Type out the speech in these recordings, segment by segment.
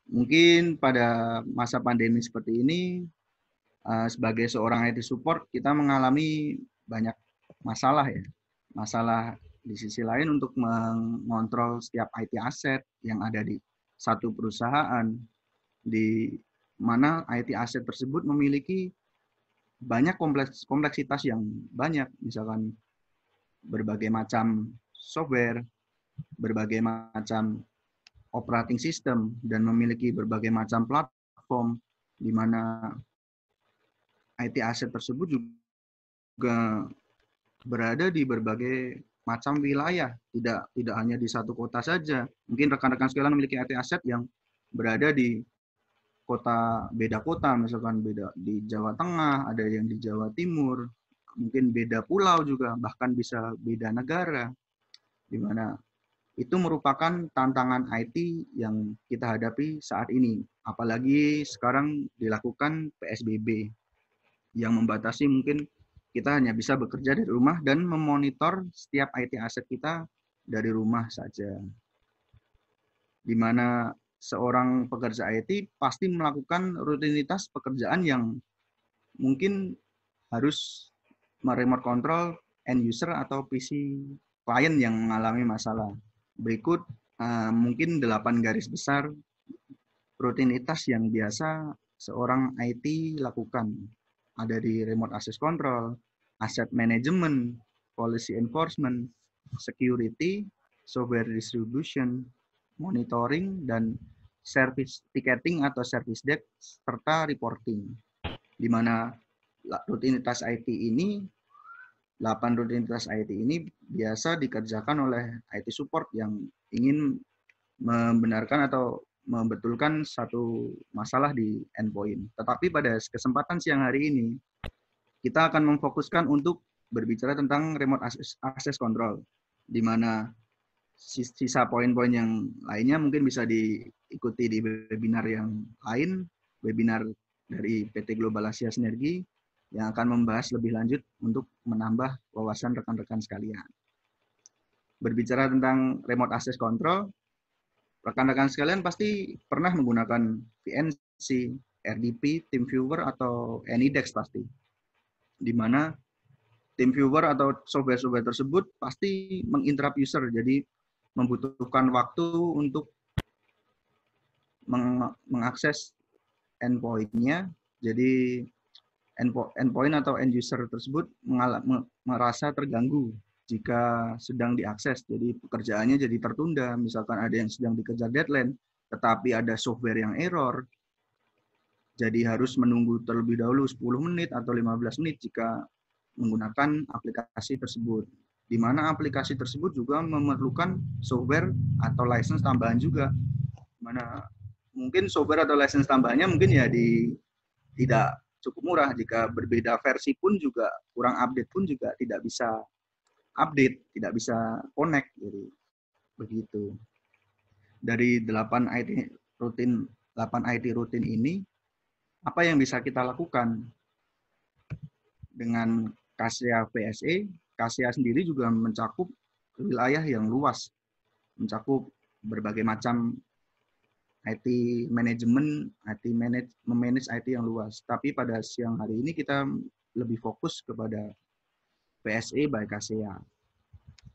Mungkin pada masa pandemi seperti ini, sebagai seorang IT support, kita mengalami banyak masalah ya. Masalah di sisi lain untuk mengontrol setiap IT aset yang ada di satu perusahaan, di mana IT aset tersebut memiliki banyak kompleksitas yang banyak, misalkan berbagai macam software, berbagai macam operating system, dan memiliki berbagai macam platform, di mana IT aset tersebut juga berada di berbagai macam wilayah, tidak hanya di satu kota saja. Mungkin rekan-rekan sekalian memiliki IT aset yang berada di beda kota, misalkan beda di Jawa Tengah, ada yang di Jawa Timur, mungkin beda pulau juga, bahkan bisa beda negara, di mana itu merupakan tantangan IT yang kita hadapi saat ini. Apalagi sekarang dilakukan PSBB yang membatasi mungkin kita hanya bisa bekerja dari rumah dan memonitor setiap IT aset kita dari rumah saja. Di mana seorang pekerja IT pasti melakukan rutinitas pekerjaan yang mungkin harus meremote control end user atau PC klien yang mengalami masalah. Berikut mungkin 8 garis besar rutinitas yang biasa seorang IT lakukan. Ada di remote access control, asset management, policy enforcement, security, software distribution, monitoring, dan service ticketing atau service desk, serta reporting. Di mana rutinitas IT ini, 8 rutinitas IT ini biasa dikerjakan oleh IT support yang ingin membenarkan atau membetulkan satu masalah di endpoint. Tetapi pada kesempatan siang hari ini, kita akan memfokuskan untuk berbicara tentang remote access control, di mana sisa poin-poin yang lainnya mungkin bisa diikuti di webinar yang lain, webinar dari PT Global Asia Sinergi, yang akan membahas lebih lanjut untuk menambah wawasan rekan-rekan sekalian. Berbicara tentang remote access control, rekan-rekan sekalian pasti pernah menggunakan VNC, RDP, TeamViewer, atau AnyDesk pasti. Di mana TeamViewer atau software-software tersebut pasti menginterrupt user, jadi membutuhkan waktu untuk mengakses endpoint-nya. Jadi endpoint atau end user tersebut merasa terganggu jika sedang diakses. Jadi pekerjaannya jadi tertunda. Misalkan ada yang sedang dikejar deadline, tetapi ada software yang error, jadi harus menunggu terlebih dahulu 10 menit atau 15 menit jika menggunakan aplikasi tersebut. Di mana aplikasi tersebut juga memerlukan software atau license tambahan juga. Mana mungkin software atau license tambahannya mungkin ya tidak cukup murah, jika berbeda versi pun juga kurang update pun juga tidak bisa update, tidak bisa connect. Jadi begitu. Dari 8 IT rutin ini, apa yang bisa kita lakukan dengan KSEA PSE? KSEA sendiri juga mencakup wilayah yang luas, mencakup berbagai macam IT manajemen, memanage IT yang luas. Tapi pada siang hari ini kita lebih fokus kepada PSE by KSEA.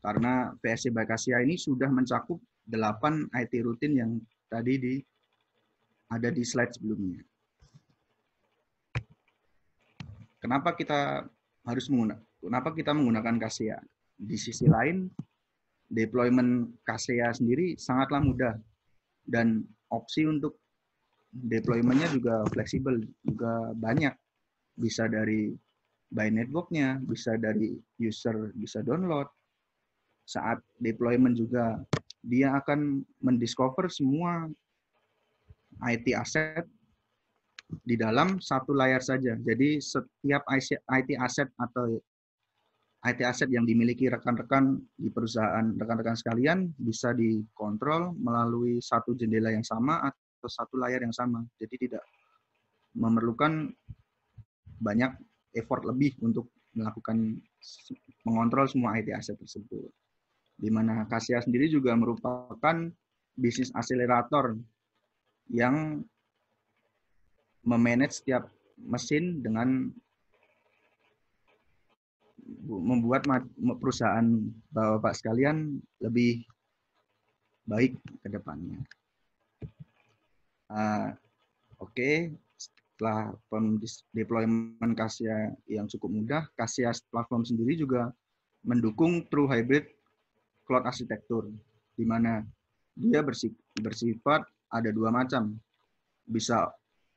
Karena PSE by KSEA ini sudah mencakup 8 IT rutin yang tadi ada di slide sebelumnya. Kenapa kita menggunakan KSEA? Di sisi lain, deployment KSEA sendiri sangatlah mudah, dan opsi untuk deployment-nya juga fleksibel, juga banyak. Bisa dari by network-nya, bisa dari user bisa download. Saat deployment juga dia akan mendiscover semua IT asset di dalam satu layar saja. Jadi setiap IT asset atau IT asset yang dimiliki rekan-rekan di perusahaan rekan-rekan sekalian bisa dikontrol melalui satu jendela yang sama atau satu layar yang sama. Jadi tidak memerlukan banyak effort lebih untuk mengontrol semua IT asset tersebut. Di mana KSEA sendiri juga merupakan bisnis akselerator yang memanage setiap mesin dengan membuat perusahaan Bapak sekalian lebih baik ke depannya. Oke, setelah deployment Kaseya yang cukup mudah, Kaseya platform sendiri juga mendukung true hybrid cloud architecture, di mana dia bersifat ada dua macam, bisa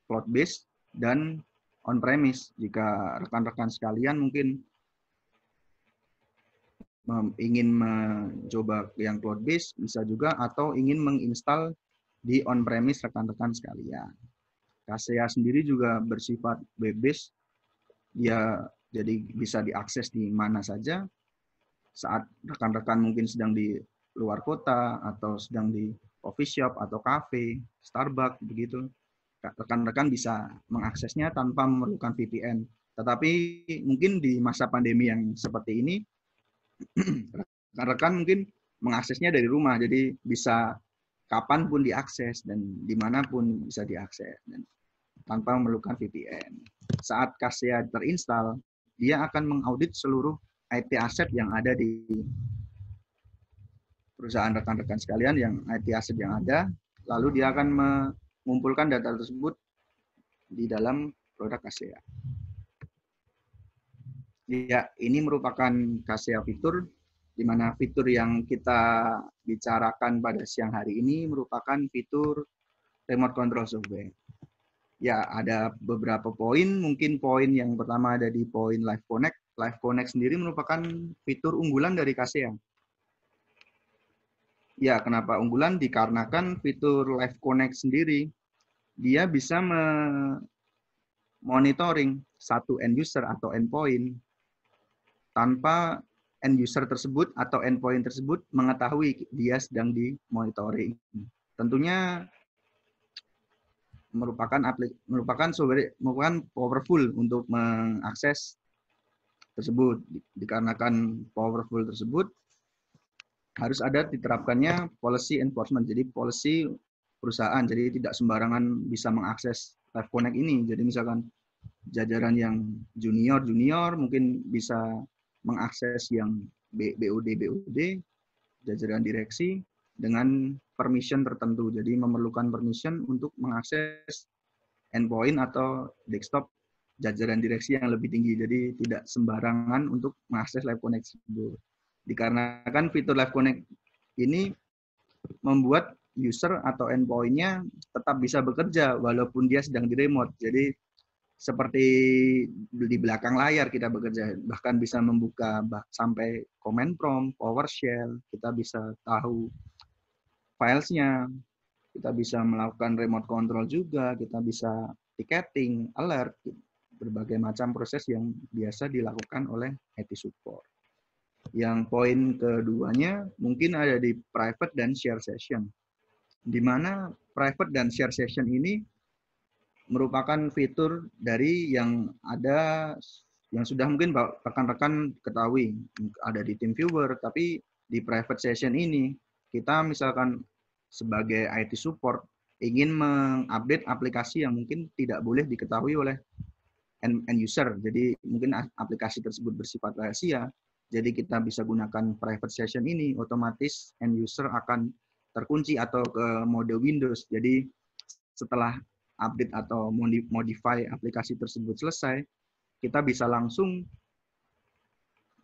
cloud based dan on premise. Jika rekan-rekan sekalian mungkin ingin mencoba yang cloud based bisa juga, atau ingin menginstal di on premise rekan-rekan sekalian. Kaseya sendiri juga bersifat web based, dia jadi bisa diakses di mana saja saat rekan-rekan mungkin sedang di luar kota atau sedang di coffee shop atau cafe, Starbucks begitu. Rekan-rekan bisa mengaksesnya tanpa memerlukan VPN. Tetapi mungkin di masa pandemi yang seperti ini, rekan-rekan mungkin mengaksesnya dari rumah, jadi bisa kapanpun diakses dan dimanapun bisa diakses dan tanpa memerlukan VPN. Saat Kaseya terinstall, dia akan mengaudit seluruh IT aset yang ada di perusahaan rekan-rekan sekalian, yang IT aset yang ada, lalu dia akan mengumpulkan data tersebut di dalam produk Kaseya. Ya, ini merupakan Kaseya fitur, di mana fitur yang kita bicarakan pada siang hari ini merupakan fitur remote control software. Ya, ada beberapa poin. Mungkin poin yang pertama ada di poin Live Connect. Live Connect sendiri merupakan fitur unggulan dari Kaseya. Ya, kenapa unggulan? Dikarenakan fitur Live Connect sendiri, dia bisa monitoring satu end user atau endpoint tanpa end user tersebut atau endpoint tersebut mengetahui dia sedang dimonitoring. Tentunya merupakan powerful untuk mengakses tersebut. Dikarenakan powerful tersebut, harus ada diterapkannya policy enforcement. Jadi policy perusahaan, jadi tidak sembarangan bisa mengakses Live Connect ini. Jadi misalkan jajaran yang junior mungkin bisa mengakses yang BOD, jajaran direksi dengan permission tertentu. Jadi memerlukan permission untuk mengakses endpoint atau desktop jajaran direksi yang lebih tinggi. Jadi tidak sembarangan untuk mengakses Live Connect tersebut. Dikarenakan fitur Live Connect ini membuat user atau endpoint-nya tetap bisa bekerja walaupun dia sedang di remote. Jadi seperti di belakang layar kita bekerja, bahkan bisa membuka sampai command prompt, PowerShell, kita bisa tahu filesnya, kita bisa melakukan remote control juga, kita bisa ticketing, alert, berbagai macam proses yang biasa dilakukan oleh IT support. Yang poin keduanya mungkin ada di private dan share session, di mana private dan share session ini merupakan fitur dari yang ada, yang sudah mungkin rekan-rekan ketahui ada di TeamViewer, tapi di private session ini kita misalkan sebagai IT support ingin mengupdate aplikasi yang mungkin tidak boleh diketahui oleh end user. Jadi mungkin aplikasi tersebut bersifat rahasia. Jadi kita bisa gunakan private session ini, otomatis end user akan terkunci atau ke mode Windows. Jadi setelah update atau modify aplikasi tersebut selesai, kita bisa langsung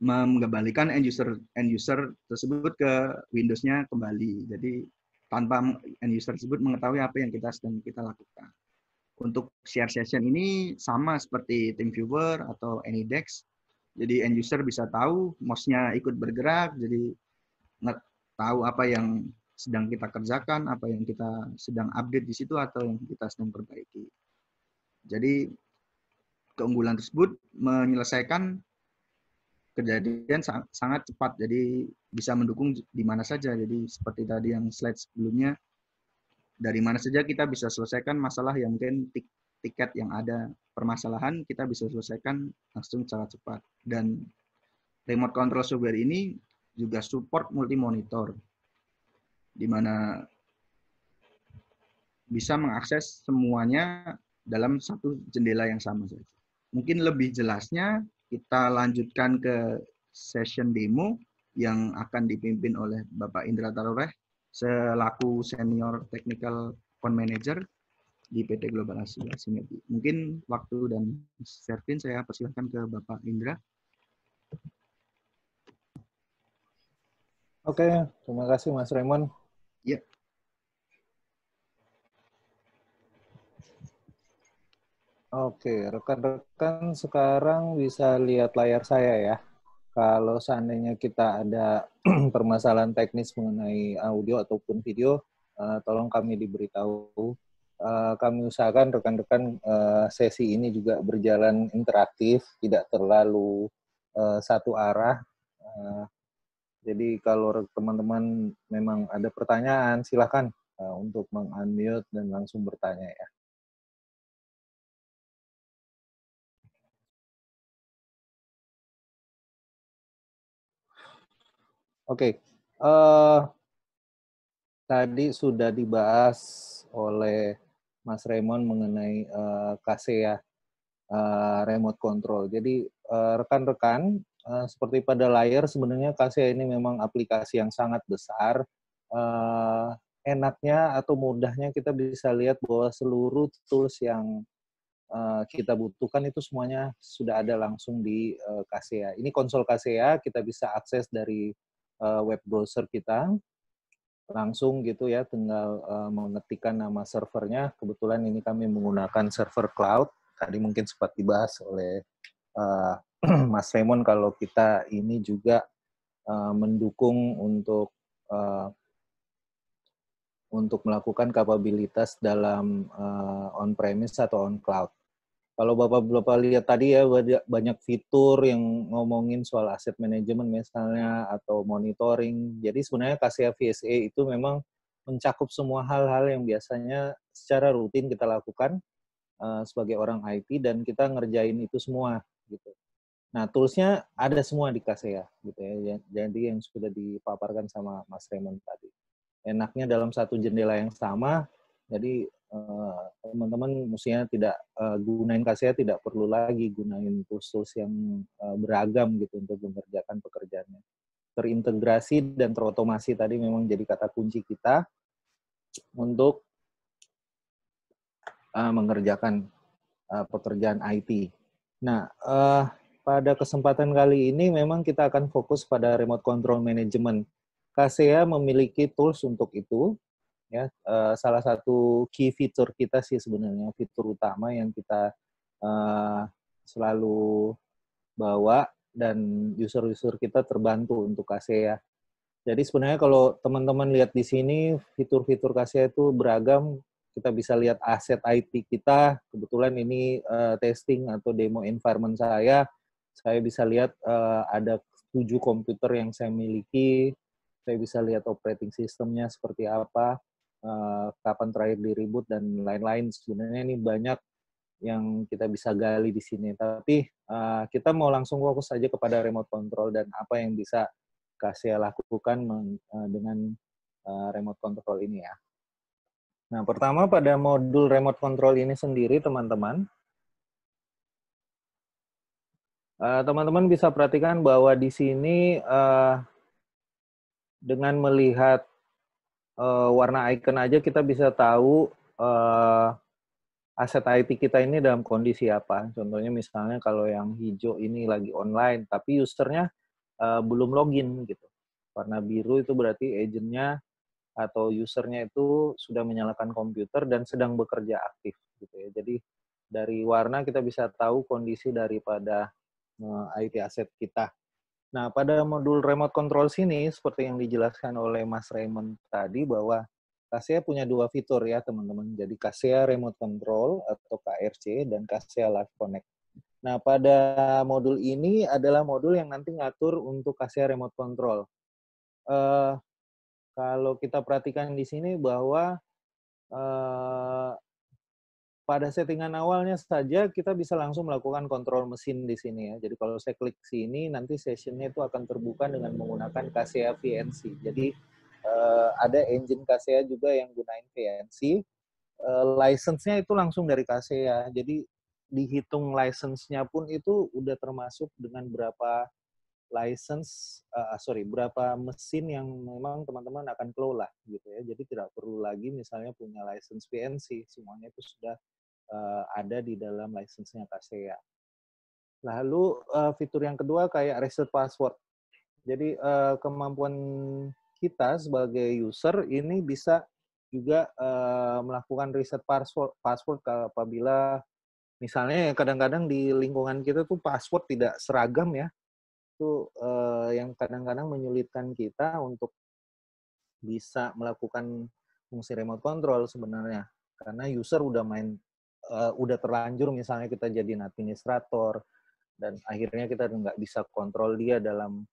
mengembalikan end user tersebut ke Windows-nya kembali. Jadi tanpa end user tersebut mengetahui apa yang sedang kita lakukan. Untuk share session ini sama seperti TeamViewer atau AnyDesk. Jadi end user bisa tahu, mouse-nya ikut bergerak, jadi tahu apa yang sedang kita kerjakan, apa yang kita sedang update di situ atau yang kita sedang perbaiki. Jadi keunggulan tersebut menyelesaikan kejadian sangat cepat, jadi bisa mendukung di mana saja. Jadi seperti tadi yang slide sebelumnya, dari mana saja kita bisa selesaikan masalah yang mungkin tiket yang ada permasalahan, kita bisa selesaikan langsung secara cepat. Dan remote control software ini juga support multi monitor, di mana bisa mengakses semuanya dalam satu jendela yang sama saja. Mungkin lebih jelasnya kita lanjutkan ke session demo yang akan dipimpin oleh Bapak Indra Taroreh selaku Senior Technical Account Manager di PT Global Asia Sinergi. Mungkin waktu dan Servin saya persilahkan ke Bapak Indra. Oke, terima kasih Mas Raymond. Ya. Oke, rekan-rekan sekarang bisa lihat layar saya ya. Kalau seandainya kita ada permasalahan teknis mengenai audio ataupun video, tolong kami diberitahu. Kami usahakan rekan-rekan sesi ini juga berjalan interaktif, tidak terlalu satu arah. Jadi kalau teman-teman memang ada pertanyaan, silakan untuk meng-unmute dan langsung bertanya ya. Oke, tadi sudah dibahas oleh Mas Raymond mengenai KSEA remote control. Jadi rekan-rekan, seperti pada layar sebenarnya KSEA ini memang aplikasi yang sangat besar. Enaknya atau mudahnya kita bisa lihat bahwa seluruh tools yang kita butuhkan itu semuanya sudah ada langsung di KSEA. Ini konsol KSEA, kita bisa akses dari web browser kita, langsung gitu ya, tinggal mengetikkan nama servernya. Kebetulan ini kami menggunakan server cloud. Tadi mungkin sempat dibahas oleh Mas Raymond kalau kita ini juga mendukung untuk melakukan kapabilitas dalam on-premise atau on-cloud. Kalau Bapak-Bapak lihat tadi ya, banyak fitur yang ngomongin soal asset management misalnya, atau monitoring. Jadi sebenarnya KSEA VSA itu memang mencakup semua hal-hal yang biasanya secara rutin kita lakukan sebagai orang IT, dan kita ngerjain itu semua gitu. Nah, tools-nya ada semua di KSEA gitu ya. Jadi yang sudah dipaparkan sama Mas Raymond tadi. Enaknya dalam satu jendela yang sama, jadi teman-teman mestinya tidak gunain KSEA, tidak perlu lagi gunain tools-tools yang beragam gitu untuk mengerjakan pekerjaannya. Terintegrasi dan terotomasi tadi memang jadi kata kunci kita untuk mengerjakan pekerjaan IT. Nah, pada kesempatan kali ini memang kita akan fokus pada remote control management. KSEA memiliki tools untuk itu. Ya, salah satu key feature kita sih sebenarnya, fitur utama yang kita selalu bawa dan user-user kita terbantu untuk KSEA. Jadi sebenarnya kalau teman-teman lihat di sini, fitur-fitur KSEA itu beragam. Kita bisa lihat aset IT kita. Kebetulan ini testing atau demo environment saya. Saya bisa lihat ada 7 komputer yang saya miliki. Saya bisa lihat operating systemnya seperti apa, kapan terakhir di reboot, dan lain-lain. Sebenarnya ini banyak yang kita bisa gali di sini. Tapi kita mau langsung fokus saja kepada remote control dan apa yang bisa KSEA lakukan dengan remote control ini ya. Nah, pertama pada modul remote control ini sendiri, teman-teman, teman-teman bisa perhatikan bahwa di sini dengan melihat warna icon aja kita bisa tahu aset IT kita ini dalam kondisi apa. Contohnya misalnya kalau yang hijau ini lagi online, tapi usernya belum login gitu. Warna biru itu berarti agentnya atau usernya itu sudah menyalakan komputer dan sedang bekerja aktif gitu ya. Jadi dari warna kita bisa tahu kondisi daripada IT aset kita. Nah, pada modul remote control sini, seperti yang dijelaskan oleh Mas Raymond tadi, bahwa KSEA punya 2 fitur ya, teman-teman. Jadi KSEA Remote Control atau KRC dan KSEA Live Connect. Nah, pada modul ini adalah modul yang nanti ngatur untuk KSEA Remote Control. Kalau kita perhatikan di sini bahwa pada settingan awalnya saja kita bisa langsung melakukan kontrol mesin di sini ya. Jadi kalau saya klik sini, nanti sessionnya itu akan terbuka dengan menggunakan KSEA VNC. Jadi ada engine KSEA juga yang gunain VNC. license-nya itu langsung dari KSEA. Jadi dihitung license-nya pun itu udah termasuk dengan berapa berapa mesin yang memang teman-teman akan kelola gitu ya. Jadi tidak perlu lagi misalnya punya license PNC, semuanya itu sudah ada di dalam license-nya KSEA. Lalu fitur yang kedua kayak reset password. Jadi kemampuan kita sebagai user ini bisa juga melakukan reset password apabila misalnya kadang-kadang di lingkungan kita tuh password tidak seragam ya. Itu yang kadang-kadang menyulitkan kita untuk bisa melakukan fungsi remote control sebenarnya. Karena user udah terlanjur misalnya kita jadi administrator, dan akhirnya kita nggak bisa kontrol dia dalam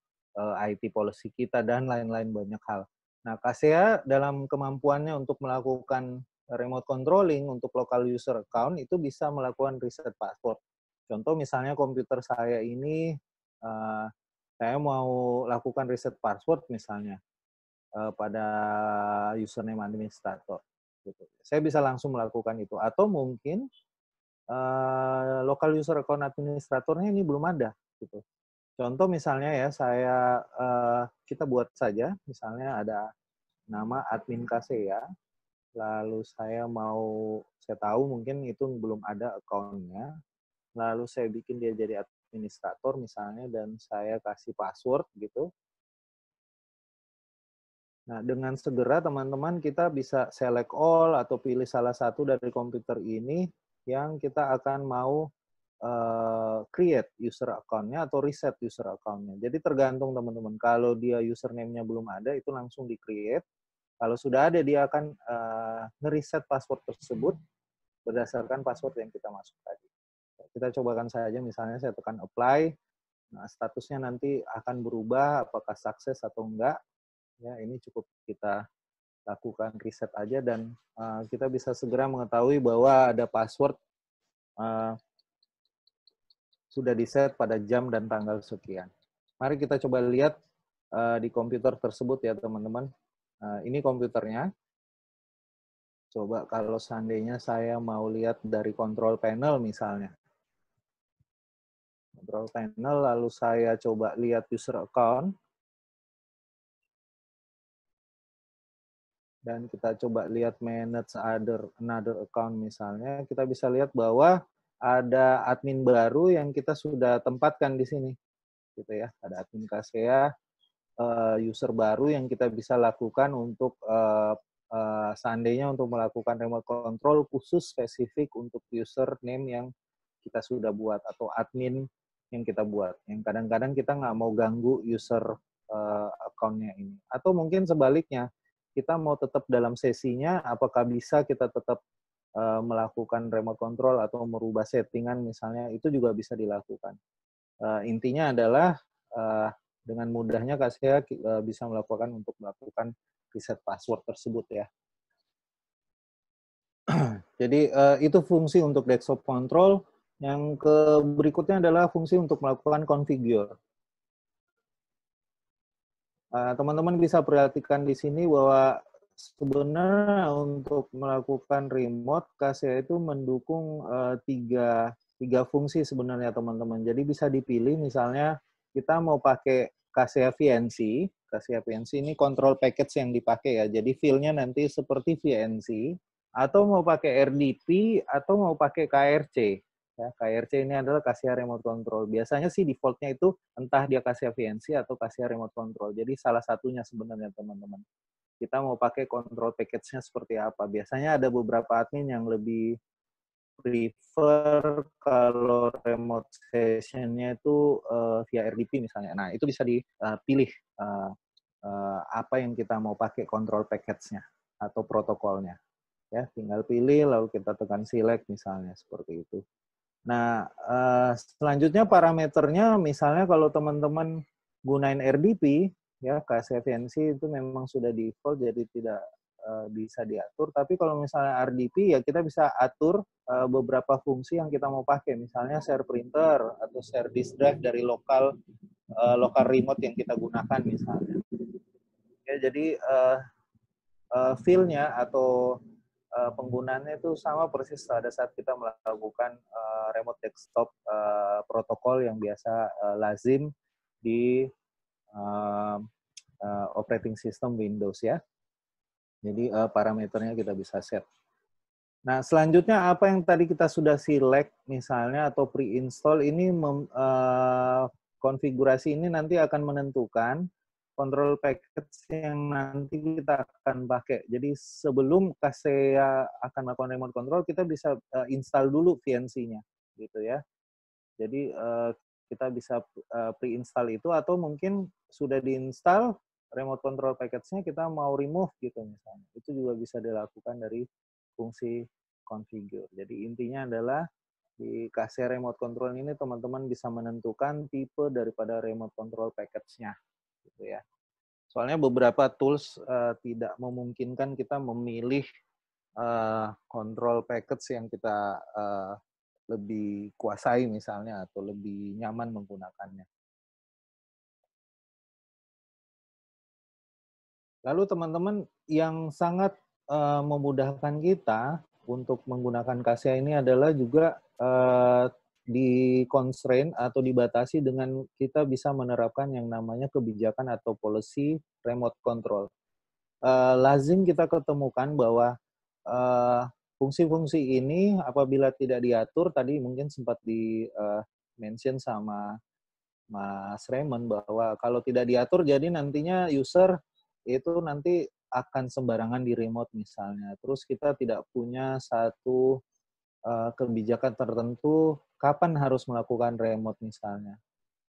IT policy kita, dan lain-lain banyak hal. Nah, KSEA dalam kemampuannya untuk melakukan remote controlling untuk local user account itu bisa melakukan reset password. Contoh misalnya komputer saya ini, saya mau lakukan reset password misalnya pada username administrator. Gitu. Saya bisa langsung melakukan itu. Atau mungkin local user account administratornya ini belum ada. Gitu. Contoh misalnya ya, kita buat saja, misalnya ada nama admin KSEA, lalu saya tahu mungkin itu belum ada account-nya, lalu saya bikin dia jadi administrator misalnya, dan saya kasih password gitu. Nah, dengan segera teman-teman kita bisa select all atau pilih salah satu dari komputer ini yang kita akan mau create user account-nya atau reset user account-nya. Jadi tergantung teman-teman. Kalau dia username-nya belum ada, itu langsung di-create. Kalau sudah ada, dia akan nge-reset password tersebut berdasarkan password yang kita masuk tadi. Kita cobakan saja, misalnya saya tekan apply. Nah, statusnya nanti akan berubah, apakah sukses atau enggak. Ya, ini cukup kita lakukan reset aja, dan kita bisa segera mengetahui bahwa ada password sudah di-set pada jam dan tanggal sekian. Mari kita coba lihat di komputer tersebut ya teman-teman. Ini komputernya. Coba kalau seandainya saya mau lihat dari control panel misalnya. Control panel, lalu saya coba lihat user account. Dan kita coba lihat manage another account misalnya. Kita bisa lihat bahwa ada admin baru yang kita sudah tempatkan di sini, gitu ya. Ada admin KSEA, user baru yang kita bisa lakukan untuk seandainya untuk melakukan remote control khusus spesifik untuk username yang kita sudah buat atau admin yang kita buat. Yang kadang-kadang kita nggak mau ganggu user account-nya ini. Atau mungkin sebaliknya, kita mau tetap dalam sesinya, apakah bisa kita tetap melakukan remote control atau merubah settingan misalnya, itu juga bisa dilakukan. Intinya adalah dengan mudahnya KSEA bisa melakukan reset password tersebut ya. Jadi itu fungsi untuk desktop control. Yang berikutnya adalah fungsi untuk melakukan configure. Teman-teman bisa perhatikan di sini bahwa sebenarnya untuk melakukan remote, KSEA itu mendukung tiga fungsi sebenarnya teman-teman. Jadi bisa dipilih misalnya kita mau pakai KSEA VNC. KSEA VNC ini control package yang dipakai ya. Jadi feel-nya nanti seperti VNC. Atau mau pakai RDP atau mau pakai KRC. Ya, KRC ini adalah KSEA Remote Control. Biasanya sih default-nya itu entah dia KSEA VNC atau KSEA Remote Control. Jadi salah satunya sebenarnya teman-teman. Kita mau pakai control package-nya seperti apa. Biasanya ada beberapa admin yang lebih prefer kalau remote session-nya itu via RDP misalnya. Nah, itu bisa dipilih apa yang kita mau pakai control package-nya atau protokolnya. Ya, tinggal pilih lalu kita tekan select misalnya seperti itu. Nah, selanjutnya parameternya misalnya kalau teman-teman gunain RDP, ya KSEA VNC itu memang sudah default jadi tidak bisa diatur. Tapi kalau misalnya RDP ya kita bisa atur beberapa fungsi yang kita mau pakai. Misalnya share printer atau share disk drive dari lokal remote yang kita gunakan misalnya. Ya, jadi feel-nya atau penggunaannya itu sama persis pada saat kita melakukan remote desktop protokol yang biasa lazim di operating system Windows ya. Jadi parameternya kita bisa set. Nah, selanjutnya apa yang tadi kita sudah select misalnya atau pre-install ini konfigurasi ini nanti akan menentukan control package yang nanti kita akan pakai. Jadi sebelum Kaseya akan melakukan remote control, kita bisa install dulu VNC-nya, gitu ya. Jadi kita bisa pre-install itu atau mungkin sudah diinstal remote control package-nya kita mau remove gitu misalnya. Itu juga bisa dilakukan dari fungsi configure. Jadi intinya adalah di Kaseya remote control ini teman-teman bisa menentukan tipe daripada remote control package-nya gitu ya. Soalnya beberapa tools tidak memungkinkan kita memilih control package yang kita lebih kuasai misalnya atau lebih nyaman menggunakannya. Lalu teman-teman yang sangat memudahkan kita untuk menggunakan Kaseya ini adalah juga di constraint atau dibatasi dengan kita bisa menerapkan yang namanya kebijakan atau policy remote control. Lazim kita ketemukan bahwa fungsi-fungsi ini apabila tidak diatur, tadi mungkin sempat di mention sama Mas Raymond bahwa kalau tidak diatur jadi nantinya user itu nanti akan sembarangan di remote misalnya. Terus kita tidak punya satu kebijakan tertentu kapan harus melakukan remote misalnya.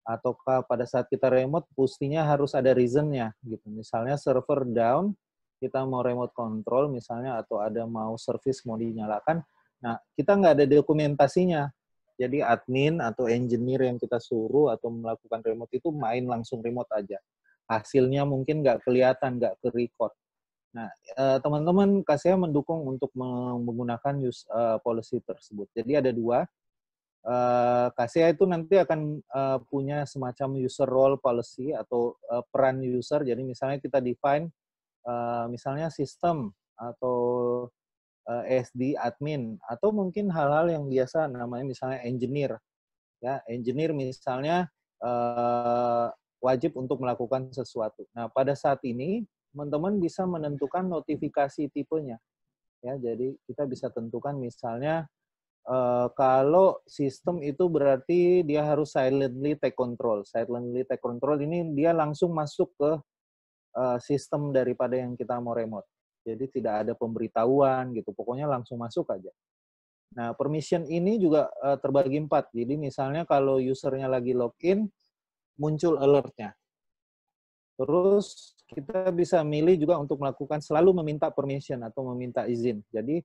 Ataukah pada saat kita remote pastinya harus ada reason-nya gitu. Misalnya server down, kita mau remote control misalnya atau ada mau service mau dinyalakan. Nah, kita nggak ada dokumentasinya. Jadi admin atau engineer yang kita suruh atau melakukan remote itu main langsung remote aja. Hasilnya mungkin nggak kelihatan, nggak ke-record. Nah, teman-teman Kaseya mendukung untuk menggunakan policy tersebut. Jadi ada dua. Kaseya itu nanti akan punya semacam user role policy atau peran user. Jadi misalnya kita define misalnya sistem atau SD admin atau mungkin hal-hal yang biasa namanya misalnya engineer. Ya, engineer misalnya wajib untuk melakukan sesuatu. Nah, pada saat ini teman-teman bisa menentukan notifikasi tipenya. Ya, jadi kita bisa tentukan misalnya kalau sistem itu berarti dia harus silently take control. Silently take control ini dia langsung masuk ke sistem daripada yang kita mau remote. Jadi tidak ada pemberitahuan gitu, pokoknya langsung masuk aja. Nah, permission ini juga terbagi 4. Jadi misalnya kalau usernya lagi login, muncul alertnya. Terus kita bisa milih juga untuk melakukan selalu meminta permission atau meminta izin. Jadi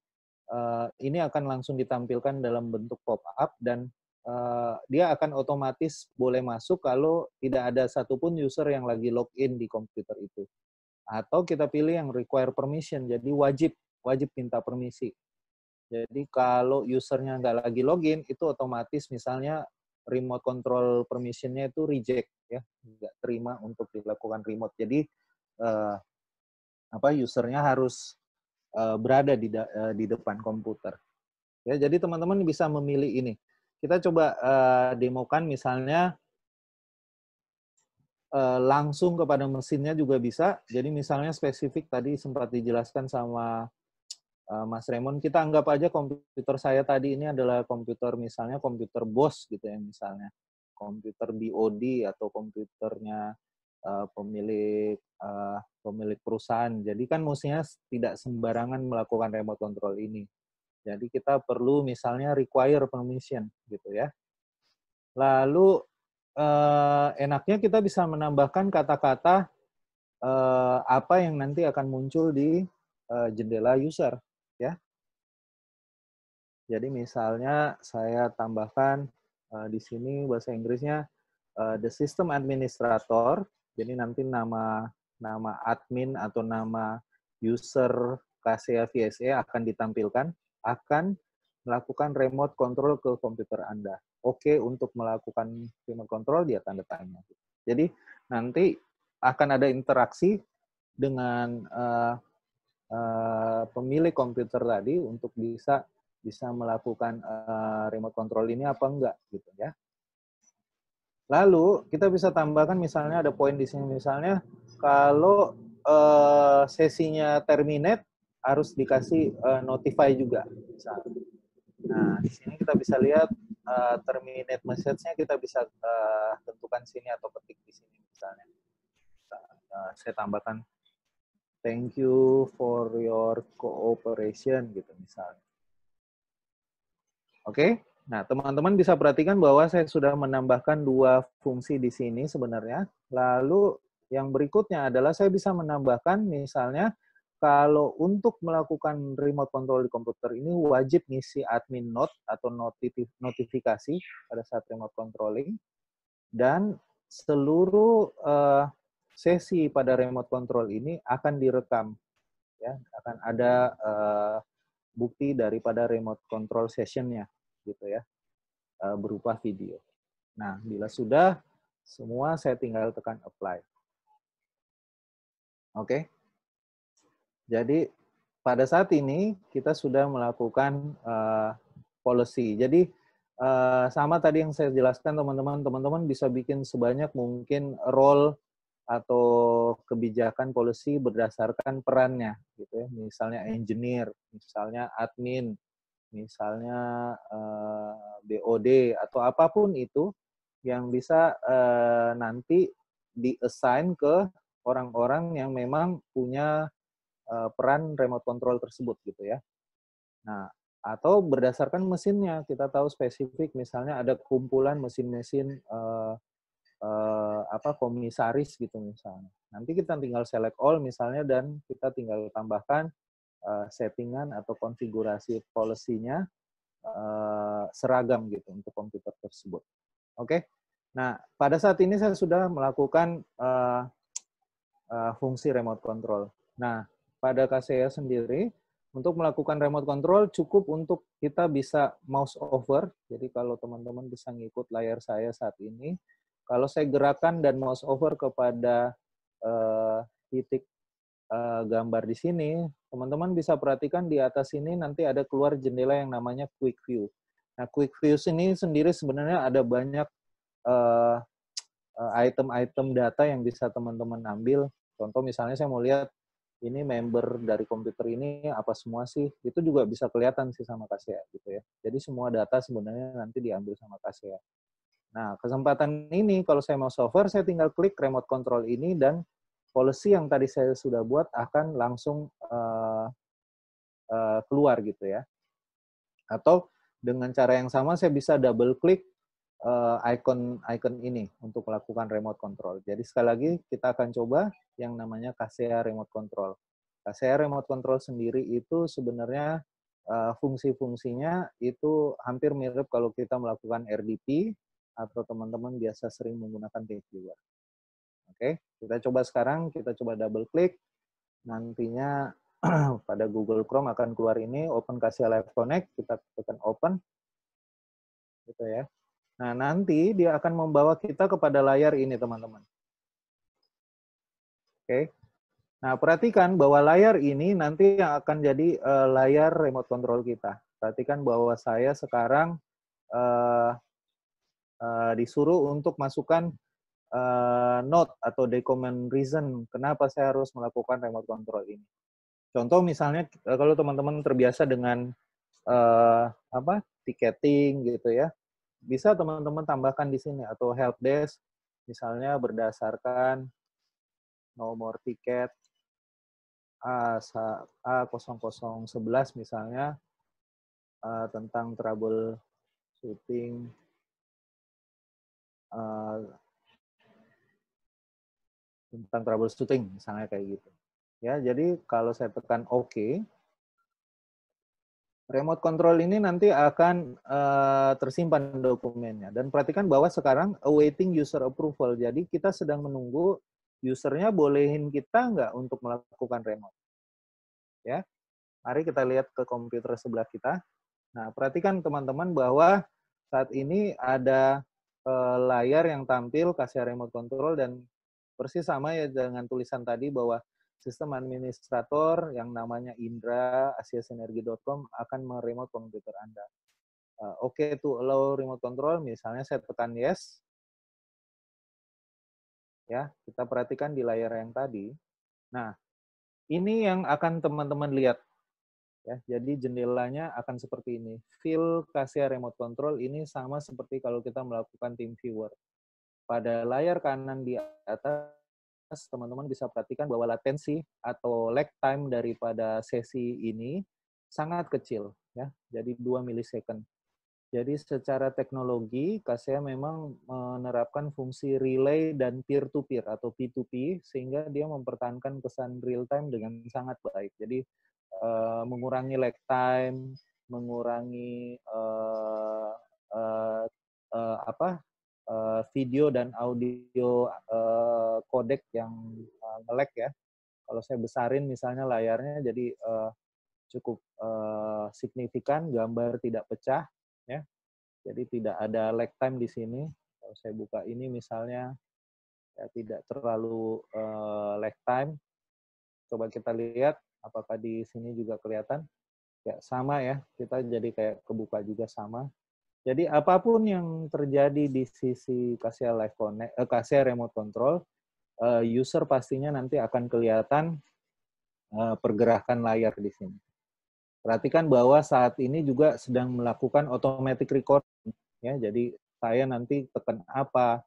ini akan langsung ditampilkan dalam bentuk pop-up dan dia akan otomatis boleh masuk kalau tidak ada satupun user yang lagi login di komputer itu. Atau kita pilih yang require permission, jadi wajib minta permisi. Jadi kalau usernya nggak lagi login, itu otomatis misalnya remote control permission-nya itu reject, ya, nggak terima untuk dilakukan remote. Jadi usernya harus berada di depan komputer. Ya, jadi teman-teman bisa memilih ini. Kita coba demokan misalnya langsung kepada mesinnya juga bisa. Jadi misalnya spesifik tadi sempat dijelaskan sama Mas Raymond, kita anggap aja komputer saya tadi ini adalah komputer misalnya komputer BOS gitu ya misalnya. Komputer BOD atau komputernya pemilik perusahaan. Jadi kan mestinya tidak sembarangan melakukan remote control ini. Jadi kita perlu misalnya require permission gitu ya. Lalu enaknya kita bisa menambahkan kata-kata apa yang nanti akan muncul di jendela user ya. Jadi misalnya saya tambahkan di sini bahasa Inggrisnya the system administrator. Jadi nanti nama admin atau nama user Kaseya VSA akan ditampilkan, akan melakukan remote control ke komputer Anda. Oke untuk melakukan remote control, dia tanda tanya. Jadi nanti akan ada interaksi dengan pemilik komputer tadi untuk bisa melakukan remote control ini apa enggak gitu ya. Lalu kita bisa tambahkan misalnya ada poin di sini misalnya kalau sesinya terminate harus dikasih notify juga misalnya. Nah, di sini kita bisa lihat terminate message-nya kita bisa tentukan sini atau ketik di sini misalnya. Saya tambahkan thank you for your cooperation gitu misalnya. Oke. Nah, teman-teman bisa perhatikan bahwa saya sudah menambahkan 2 fungsi di sini sebenarnya. Lalu yang berikutnya adalah saya bisa menambahkan misalnya kalau untuk melakukan remote control di komputer ini wajib ngisi admin note atau notifikasi pada saat remote controlling. Dan seluruh sesi pada remote control ini akan direkam. Ya, akan ada bukti daripada remote control session-nya gitu ya, berupa video. Nah, bila sudah semua saya tinggal tekan apply. Oke. Jadi pada saat ini kita sudah melakukan policy. Jadi sama tadi yang saya jelaskan teman-teman bisa bikin sebanyak mungkin role atau kebijakan policy berdasarkan perannya gitu ya. Misalnya engineer, misalnya admin, misalnya BOD atau apapun itu yang bisa nanti di-assign ke orang-orang yang memang punya peran remote control tersebut gitu ya. Nah, atau berdasarkan mesinnya kita tahu spesifik misalnya ada kumpulan mesin-mesin komisaris gitu misalnya. Nanti kita tinggal select all misalnya dan kita tinggal tambahkan settingan atau konfigurasi policy-nya seragam gitu untuk komputer tersebut. Oke. Nah, pada saat ini saya sudah melakukan fungsi remote control. Nah, pada Kaseya sendiri untuk melakukan remote control cukup untuk kita bisa mouse over. Jadi kalau teman-teman bisa ngikut layar saya saat ini, kalau saya gerakan dan mouse over kepada titik gambar di sini, teman-teman bisa perhatikan di atas ini nanti ada keluar jendela yang namanya Quick View. Nah, Quick View ini sendiri sebenarnya ada banyak item-item data yang bisa teman-teman ambil. Contoh misalnya saya mau lihat ini member dari komputer ini apa semua sih, itu juga bisa kelihatan sih sama Kaseya gitu ya. Jadi semua data sebenarnya nanti diambil sama Kaseya. Nah, kesempatan ini kalau saya mau software, saya tinggal klik remote control ini dan policy yang tadi saya sudah buat akan langsung keluar gitu ya. Atau dengan cara yang sama saya bisa double klik icon ini untuk melakukan remote control. Jadi sekali lagi kita akan coba yang namanya Kaseya Remote Control. Kaseya Remote Control sendiri itu sebenarnya fungsi-fungsinya itu hampir mirip kalau kita melakukan RDP atau teman-teman biasa sering menggunakan TeamViewer. Oke, kita coba sekarang, kita coba double klik. Nantinya pada Google Chrome akan keluar ini, Open Kaseya Live Connect, kita tekan Open. Gitu ya. Nah, nanti dia akan membawa kita kepada layar ini, teman-teman. Oke. Nah, perhatikan bahwa layar ini nanti yang akan jadi layar remote control kita. Perhatikan bahwa saya sekarang disuruh untuk masukkan note atau document reason kenapa saya harus melakukan remote control ini. Contoh misalnya kalau teman-teman terbiasa dengan ticketing gitu ya, bisa teman-teman tambahkan di sini atau help desk misalnya berdasarkan nomor tiket A0011 misalnya tentang troubleshooting misalnya kayak gitu. Ya, jadi kalau saya tekan OK, remote control ini nanti akan tersimpan dokumennya. Dan perhatikan bahwa sekarang awaiting user approval. Jadi kita sedang menunggu usernya bolehin kita nggak untuk melakukan remote. Ya, mari kita lihat ke komputer sebelah kita. Nah, perhatikan teman-teman bahwa saat ini ada layar yang tampil Kaseya Remote Control dan persis sama ya dengan tulisan tadi bahwa sistem administrator yang namanya Indra, asiasinergi.com akan meremote komputer Anda. Oke, to allow remote control, misalnya saya tekan yes. Ya, kita perhatikan di layar yang tadi. Nah, ini yang akan teman-teman lihat. Ya, jadi jendelanya akan seperti ini. Feel Kaseya remote control ini sama seperti kalau kita melakukan team viewer. Pada layar kanan di atas, teman-teman bisa perhatikan bahwa latensi atau lag time daripada sesi ini sangat kecil, ya. Jadi 2 milisecond. Jadi secara teknologi, Kaseya memang menerapkan fungsi relay dan peer-to-peer atau P2P, sehingga dia mempertahankan kesan real time dengan sangat baik. Jadi mengurangi lag time, mengurangi video dan audio codec yang nge-lag ya. Kalau saya besarin misalnya layarnya, jadi cukup signifikan, gambar tidak pecah, ya. Jadi tidak ada lag time di sini. Kalau saya buka ini misalnya, ya tidak terlalu lag time. Coba kita lihat, apakah di sini juga kelihatan? Ya sama ya, kita jadi kayak kebuka juga sama. Jadi apapun yang terjadi di sisi Kaseya Live Connect, Kaseya Remote Control, user pastinya nanti akan kelihatan pergerakan layar di sini. Perhatikan bahwa saat ini juga sedang melakukan automatic record, ya. Jadi saya nanti tekan apa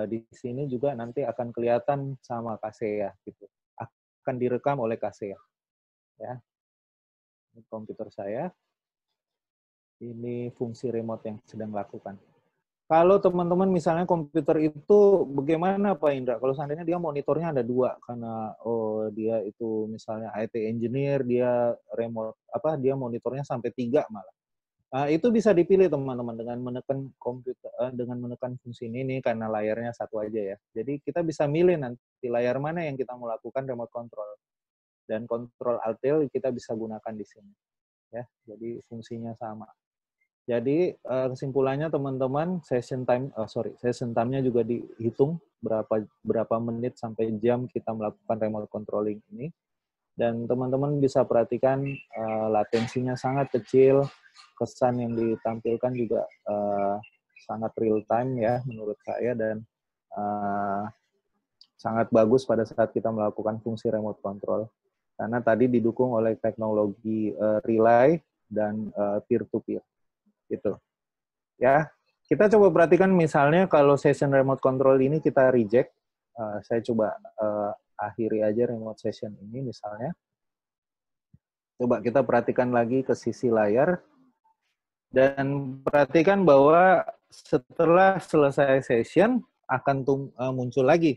di sini juga nanti akan kelihatan sama Kaseya, gitu. Akan direkam oleh Kaseya, ya. Ini komputer saya. Ini fungsi remote yang sedang lakukan. Kalau teman-teman misalnya komputer itu bagaimana Pak Indra? Kalau seandainya dia monitornya ada 2 karena dia itu misalnya IT engineer, dia remote dia monitornya sampai 3 malah. Nah, itu bisa dipilih teman-teman dengan menekan dengan menekan fungsi ini karena layarnya satu aja ya. Jadi kita bisa milih nanti layar mana yang kita mau lakukan remote control. Dan kontrol Alt-Tel kita bisa gunakan di sini. Ya, jadi fungsinya sama. Jadi kesimpulannya teman-teman, session time-nya juga dihitung berapa menit sampai jam kita melakukan remote controlling ini. Dan teman-teman bisa perhatikan latensinya sangat kecil, kesan yang ditampilkan juga sangat real time ya menurut saya, dan sangat bagus pada saat kita melakukan fungsi remote control. Karena tadi didukung oleh teknologi relay dan peer-to-peer. Gitu. Ya, kita coba perhatikan misalnya kalau session remote control ini kita reject. Saya coba akhiri aja remote session ini misalnya. Coba kita perhatikan lagi ke sisi layar. Dan perhatikan bahwa setelah selesai session akan muncul lagi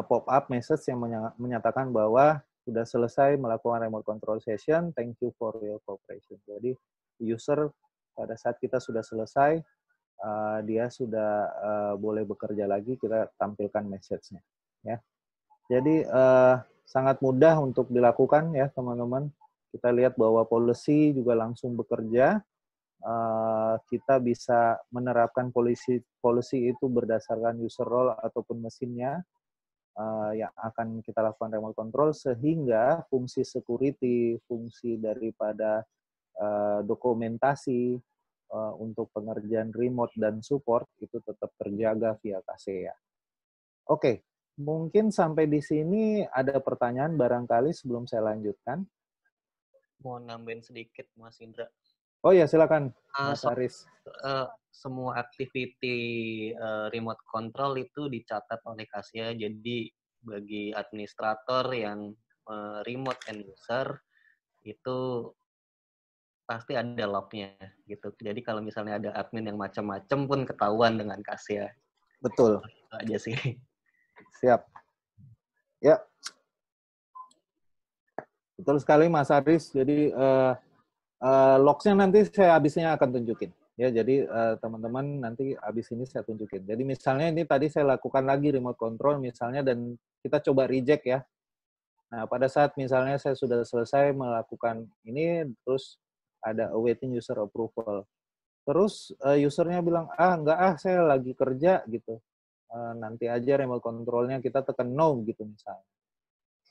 pop-up message yang menyatakan bahwa sudah selesai melakukan remote control session, thank you for your cooperation. Jadi user pada saat kita sudah selesai, dia sudah boleh bekerja lagi, kita tampilkan message-nya. Ya. Jadi sangat mudah untuk dilakukan ya teman-teman. Kita lihat bahwa policy juga langsung bekerja. Kita bisa menerapkan policy itu berdasarkan user role ataupun mesinnya. Yang akan kita lakukan remote control, sehingga fungsi security, fungsi daripada dokumentasi untuk pengerjaan remote dan support itu tetap terjaga via Kaseya. Oke, mungkin sampai di sini ada pertanyaan barangkali sebelum saya lanjutkan. Mau nambahin sedikit Mas Indra. Oh ya, silakan Mas Aris. Semua activity remote control itu dicatat oleh Kaseya. Jadi bagi administrator yang remote end user itu pasti ada lognya gitu. Jadi kalau misalnya ada admin yang macam-macam pun ketahuan dengan Kaseya. Betul. Itu aja sih. Siap. Ya. Betul sekali Mas Aris. Jadi logs-nya nanti saya habisnya akan tunjukin. Ya, jadi teman-teman nanti habis ini saya tunjukin. Jadi misalnya ini tadi saya lakukan lagi remote control misalnya dan kita coba reject ya. Nah, pada saat misalnya saya sudah selesai melakukan ini, terus ada awaiting user approval. Terus usernya bilang, enggak saya lagi kerja gitu. nanti aja remote controlnya kita tekan no gitu misalnya.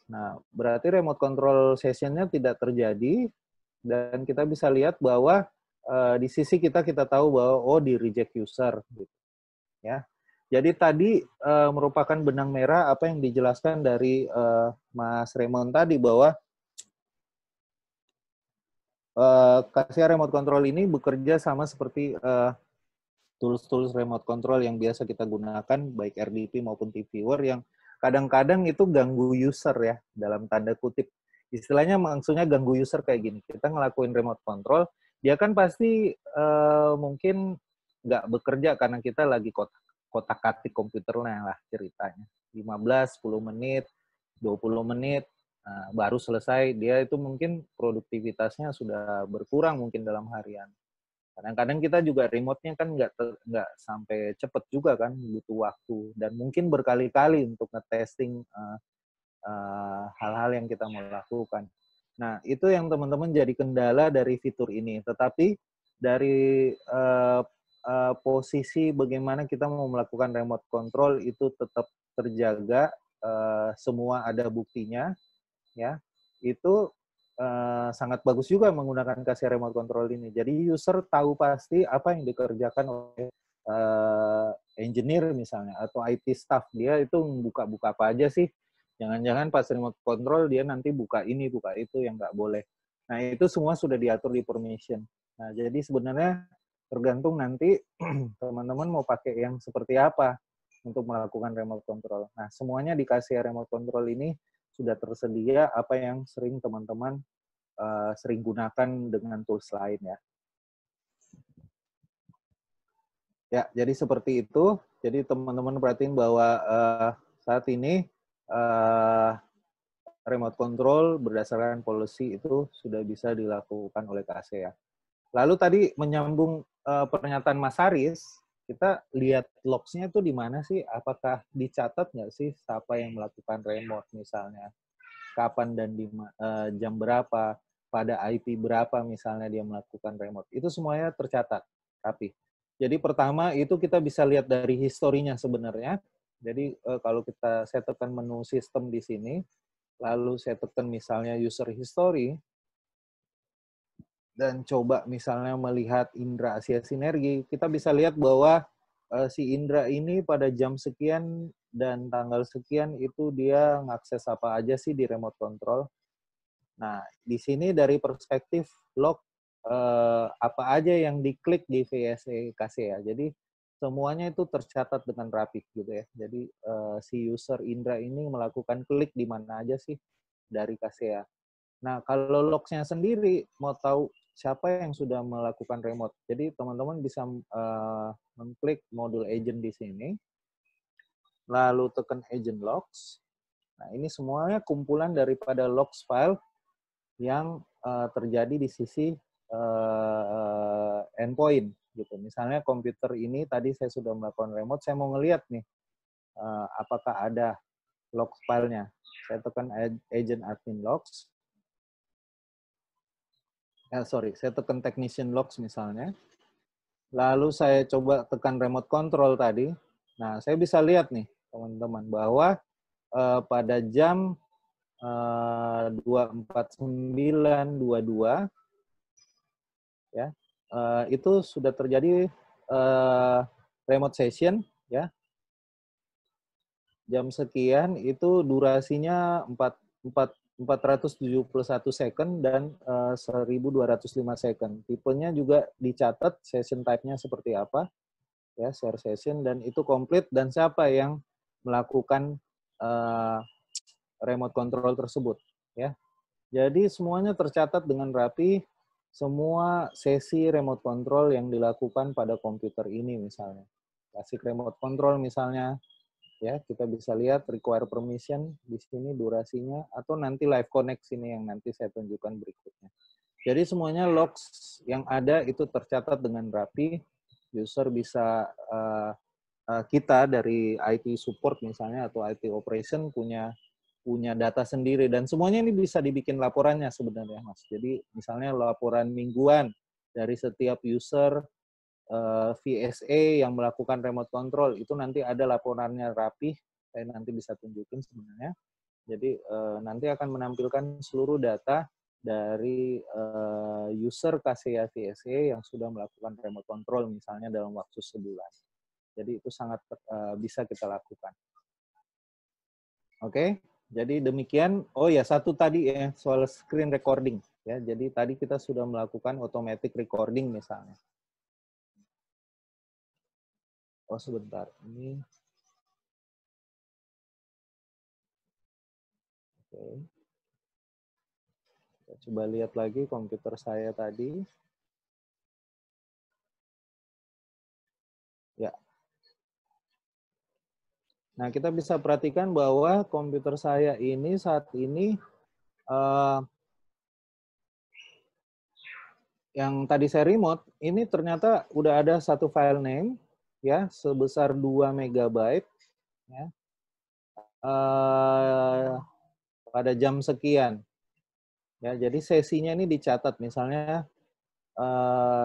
Nah, berarti remote control sessionnya tidak terjadi dan kita bisa lihat bahwa di sisi kita tahu bahwa oh di reject user gitu ya. Jadi tadi merupakan benang merah apa yang dijelaskan dari Mas Raymond tadi bahwa Kaseya remote control ini bekerja sama seperti tools-tools remote control yang biasa kita gunakan, baik RDP maupun TViewer, yang kadang-kadang itu ganggu user ya, dalam tanda kutip. Istilahnya maksudnya ganggu user kayak gini, kita ngelakuin remote control, dia kan pasti mungkin nggak bekerja karena kita lagi kotak-katik komputernya lah ceritanya. 15, 10 menit, 20 menit, baru selesai, dia itu mungkin produktivitasnya sudah berkurang mungkin dalam harian. Kadang-kadang kita juga remote-nya kan nggak sampai cepet juga kan, butuh waktu. Dan mungkin berkali-kali untuk nge-testing hal-hal yang kita mau lakukan. Nah, itu yang teman-teman jadi kendala dari fitur ini. Tetapi dari posisi bagaimana kita mau melakukan remote control itu tetap terjaga, semua ada buktinya, ya. Itu sangat bagus juga menggunakan Kaseya remote control ini. Jadi user tahu pasti apa yang dikerjakan oleh engineer misalnya atau IT staff, dia itu buka-buka apa aja sih. Jangan-jangan pas remote control dia nanti buka ini, buka itu yang nggak boleh. Nah, itu semua sudah diatur di permission. Nah, jadi sebenarnya tergantung nanti teman-teman mau pakai yang seperti apa untuk melakukan remote control. Nah, semuanya di Kaseya remote control ini sudah tersedia apa yang sering teman-teman sering gunakan dengan tools lain ya. Ya, jadi seperti itu. Jadi teman-teman perhatiin bahwa saat ini remote control berdasarkan policy itu sudah bisa dilakukan oleh Kaseya. Lalu tadi menyambung pernyataan Mas Haris, kita lihat logs-nya itu di mana sih? Apakah dicatat nggak sih siapa yang melakukan remote misalnya? Kapan dan di jam berapa? Pada IP berapa misalnya dia melakukan remote. Itu semuanya tercatat, rapi. Jadi pertama itu kita bisa lihat dari historinya sebenarnya. Jadi kalau saya tekan menu sistem di sini, lalu saya tekan misalnya user history, dan coba misalnya melihat Indra Asia Sinergi, kita bisa lihat bahwa si Indra ini pada jam sekian dan tanggal sekian itu dia ngakses apa aja sih di remote control. Nah, di sini dari perspektif log, apa aja yang diklik di VSE Kaseya. Jadi, semuanya itu tercatat dengan rapi gitu ya. Jadi, si user Indra ini melakukan klik di mana aja sih dari Kaseya. Nah, kalau logs-nya sendiri, mau tahu siapa yang sudah melakukan remote. Jadi, teman-teman bisa mengklik modul agent di sini, lalu tekan agent logs. Nah, ini semuanya kumpulan daripada logs file yang terjadi di sisi endpoint gitu. Misalnya komputer ini tadi saya sudah melakukan remote, saya mau ngelihat nih apakah ada log filenya. Saya tekan agent admin logs. Saya tekan technician logs misalnya. Lalu saya coba tekan remote control tadi. Nah, saya bisa lihat nih teman-teman bahwa pada jam 249.22 ya, itu sudah terjadi remote session ya, jam sekian itu durasinya 471 second dan 1205 second. Tipenya juga dicatat session type-nya seperti apa ya, share session, dan itu komplit dan siapa yang melakukan remote control tersebut ya. Jadi semuanya tercatat dengan rapi, semua sesi remote control yang dilakukan pada komputer ini misalnya. Basic remote control misalnya ya, kita bisa lihat require permission di sini durasinya, atau nanti live connect sini yang nanti saya tunjukkan berikutnya. Jadi semuanya logs yang ada itu tercatat dengan rapi. User bisa kita dari IT support misalnya atau IT operation punya data sendiri, dan semuanya ini bisa dibikin laporannya sebenarnya Mas. Jadi misalnya laporan mingguan dari setiap user VSA yang melakukan remote control, itu nanti ada laporannya rapih, saya nanti bisa tunjukin sebenarnya. Jadi nanti akan menampilkan seluruh data dari user KCA VSA yang sudah melakukan remote control misalnya dalam waktu sebulan. Jadi itu sangat bisa kita lakukan. Oke, jadi demikian. Oh ya, satu tadi ya soal screen recording ya. Jadi tadi kita sudah melakukan automatic recording misalnya. Oh sebentar, ini. Oke. Kita coba lihat lagi komputer saya tadi. Ya. Nah, kita bisa perhatikan bahwa komputer saya ini saat ini yang tadi saya remote, ini ternyata udah ada satu file name ya sebesar 2 MB ya. Pada jam sekian. Ya, jadi sesinya ini dicatat misalnya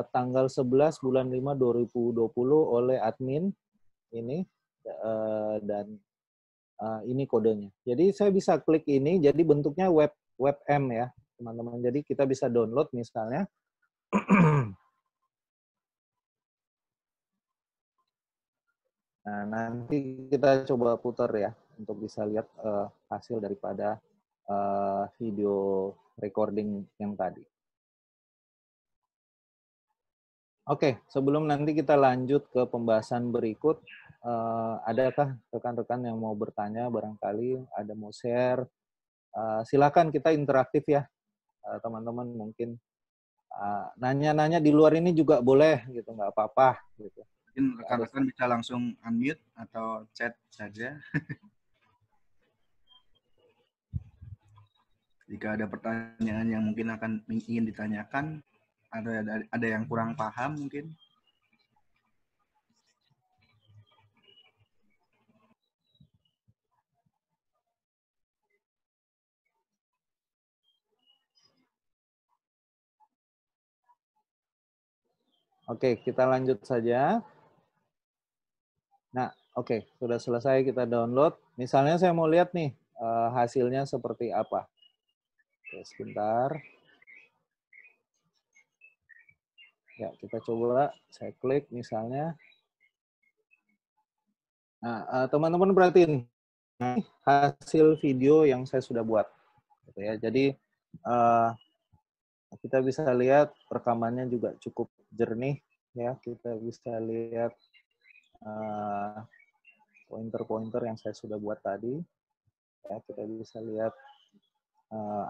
tanggal 11 bulan 5 2020 oleh admin ini dan ini kodenya. Jadi saya bisa klik ini, jadi bentuknya WebM ya, teman-teman. Jadi kita bisa download misalnya. Nah, nanti kita coba putar ya untuk bisa lihat hasil daripada video recording yang tadi. Oke, sebelum nanti kita lanjut ke pembahasan berikut, adakah rekan-rekan yang mau bertanya barangkali, ada mau share? Silakan kita interaktif ya, teman-teman mungkin nanya-nanya di luar ini juga boleh gitu, nggak apa-apa gitu. Mungkin rekan-rekan bisa langsung unmute atau chat saja. Jika ada pertanyaan yang mungkin akan ingin ditanyakan, ada yang kurang paham mungkin. Oke, kita lanjut saja. Nah, oke, sudah selesai kita download. Misalnya saya mau lihat nih hasilnya seperti apa. Oke, sebentar. Ya, kita coba. Saya klik misalnya. Nah, teman-teman perhatiin hasil video yang saya sudah buat. Gitu ya. Jadi kita bisa lihat rekamannya juga cukup jernih. Ya, kita bisa lihat pointer-pointer yang saya sudah buat tadi. Ya, kita bisa lihat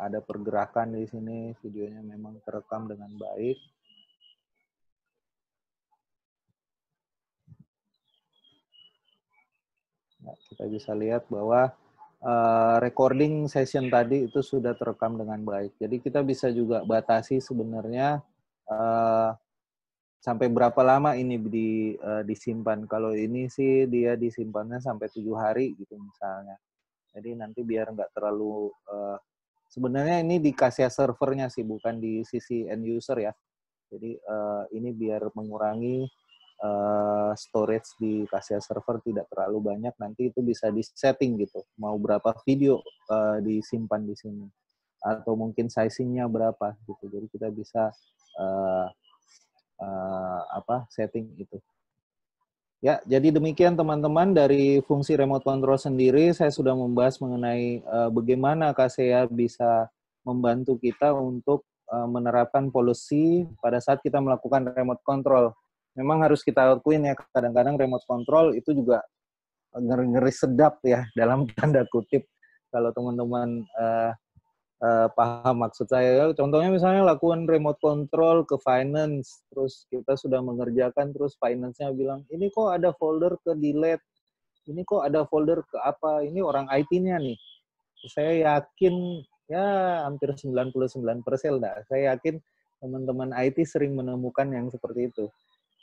ada pergerakan di sini, videonya memang terekam dengan baik. Ya, kita bisa lihat bahwa recording session tadi itu sudah terekam dengan baik. Jadi kita bisa juga batasi sebenarnya sampai berapa lama ini disimpan. Kalau ini sih dia disimpannya sampai 7 hari gitu misalnya. Jadi nanti biar nggak terlalu sebenarnya ini di Kaseya servernya sih, bukan di sisi end user ya. Jadi ini biar mengurangi storage di Kaseya server tidak terlalu banyak. Nanti itu bisa di-setting gitu. Mau berapa video disimpan di sini. Atau mungkin sizing-nya berapa gitu. Jadi kita bisa setting itu. Ya, jadi demikian teman-teman dari fungsi remote control sendiri saya sudah membahas mengenai bagaimana Kaseya bisa membantu kita untuk menerapkan policy pada saat kita melakukan remote control. Memang harus kita akuin ya, kadang-kadang remote control itu juga ngeri-ngeri sedap ya dalam tanda kutip. Kalau teman-teman paham maksud saya. Contohnya misalnya lakukan remote control ke finance, terus kita sudah mengerjakan, terus finance-nya bilang, ini kok ada folder ke delete, ini kok ada folder ke apa, ini orang IT-nya nih. Saya yakin, ya hampir 99% dah, saya yakin teman-teman IT sering menemukan yang seperti itu.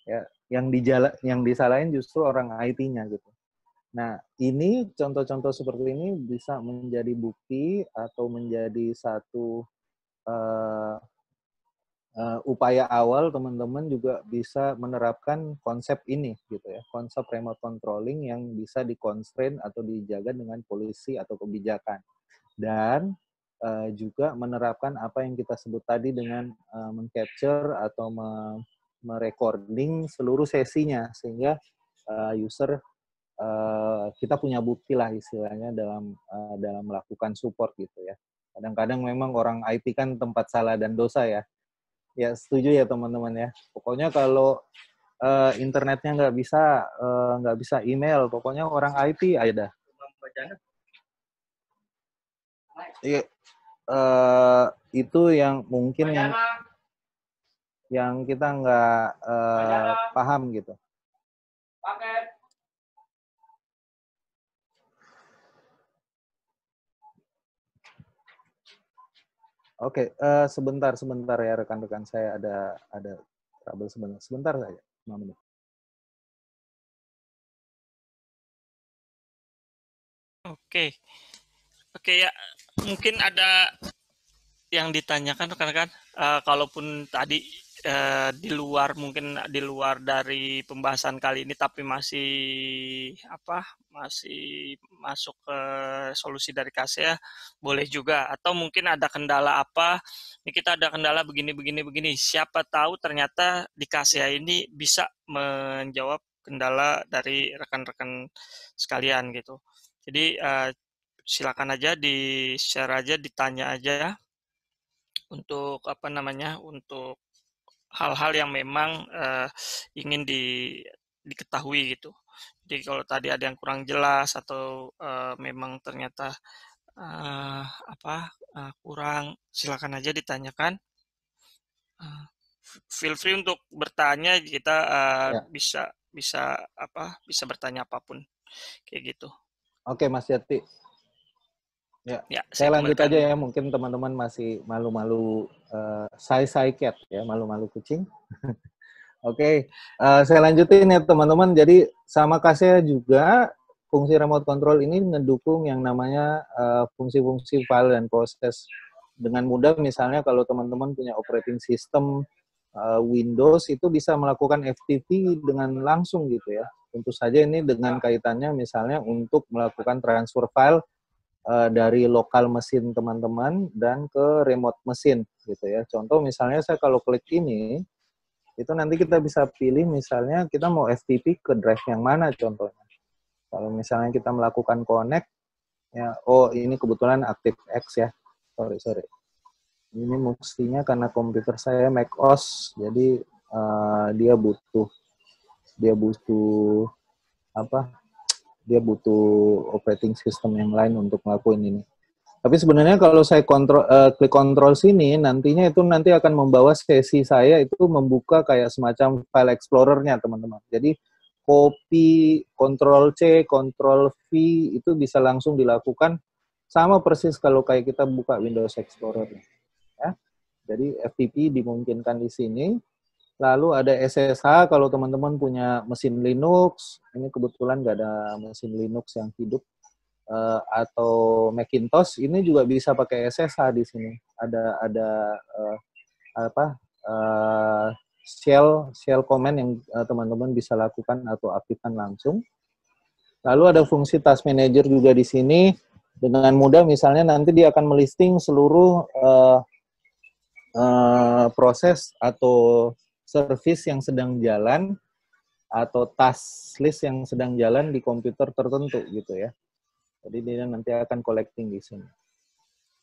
Ya, yang disalahin justru orang IT-nya gitu. Nah, ini contoh-contoh seperti ini bisa menjadi bukti atau menjadi satu upaya awal teman-teman juga bisa menerapkan konsep ini gitu ya, konsep remote controlling yang bisa dikonstrain atau dijaga dengan polisi atau kebijakan, dan juga menerapkan apa yang kita sebut tadi dengan mengcapture atau merecording seluruh sesinya sehingga user kita punya bukti lah istilahnya dalam melakukan support gitu ya. Kadang-kadang memang orang IT kan tempat salah dan dosa ya. Ya setuju ya teman-teman ya. Pokoknya kalau internetnya nggak bisa email, pokoknya orang IT aja dah. Iya, itu yang mungkin yang kita nggak paham gitu. Oke, sebentar ya rekan-rekan, saya ada trouble sebentar saja, 5 menit. Oke ya, mungkin ada yang ditanyakan rekan-rekan. Kalaupun tadi di luar dari pembahasan kali ini, tapi masih masuk ke solusi dari KASEA, boleh juga. Atau mungkin ada kendala apa? Ini kita ada kendala begini. Siapa tahu ternyata di KASEA ini bisa menjawab kendala dari rekan-rekan sekalian gitu. Jadi silakan aja di-share aja, ditanya aja untuk untuk hal-hal yang memang ingin diketahui gitu. Jadi kalau tadi ada yang kurang jelas atau memang ternyata kurang, silakan aja ditanyakan. Feel free untuk bertanya, kita Ya. bisa bertanya apapun kayak gitu. Oke, Mas Yati. Ya, saya lanjut aja ya. Mungkin teman-teman masih malu-malu shy cat ya, malu-malu kucing. Oke, saya lanjutin ya teman-teman. Jadi sama KASEA juga fungsi remote control ini ngedukung yang namanya fungsi-fungsi file dan proses dengan mudah. Misalnya kalau teman-teman punya operating system Windows, itu bisa melakukan FTP dengan langsung gitu ya. Tentu saja ini dengan kaitannya misalnya untuk melakukan transfer file dari lokal mesin teman-teman dan ke remote mesin gitu ya. Contoh misalnya saya kalau klik ini, itu nanti kita bisa pilih misalnya kita mau FTP ke drive yang mana contohnya. Kalau misalnya kita melakukan connect, ya, oh ini kebetulan ActiveX ya, sorry. Ini mestinya karena komputer saya macOS, jadi dia butuh operating system yang lain untuk ngelakuin ini. Tapi sebenarnya kalau saya klik kontrol sini, nantinya itu nanti akan membawa sesi saya itu membuka kayak semacam file explorer-nya, teman-teman. Jadi copy, Ctrl C, Ctrl V itu bisa langsung dilakukan sama persis kalau kayak kita buka Windows Explorer. Ya. Jadi FTP dimungkinkan di sini. Lalu ada SSH kalau teman-teman punya mesin Linux. Ini kebetulan nggak ada mesin Linux yang hidup. Atau Macintosh, ini juga bisa pakai SSH di sini. Ada shell command yang teman-teman bisa lakukan atau aktifkan langsung. Lalu ada fungsi task manager juga di sini. Dengan mudah misalnya nanti dia akan melisting seluruh proses atau service yang sedang jalan atau task list yang sedang jalan di komputer tertentu gitu ya. Jadi dia nanti akan collecting di sini.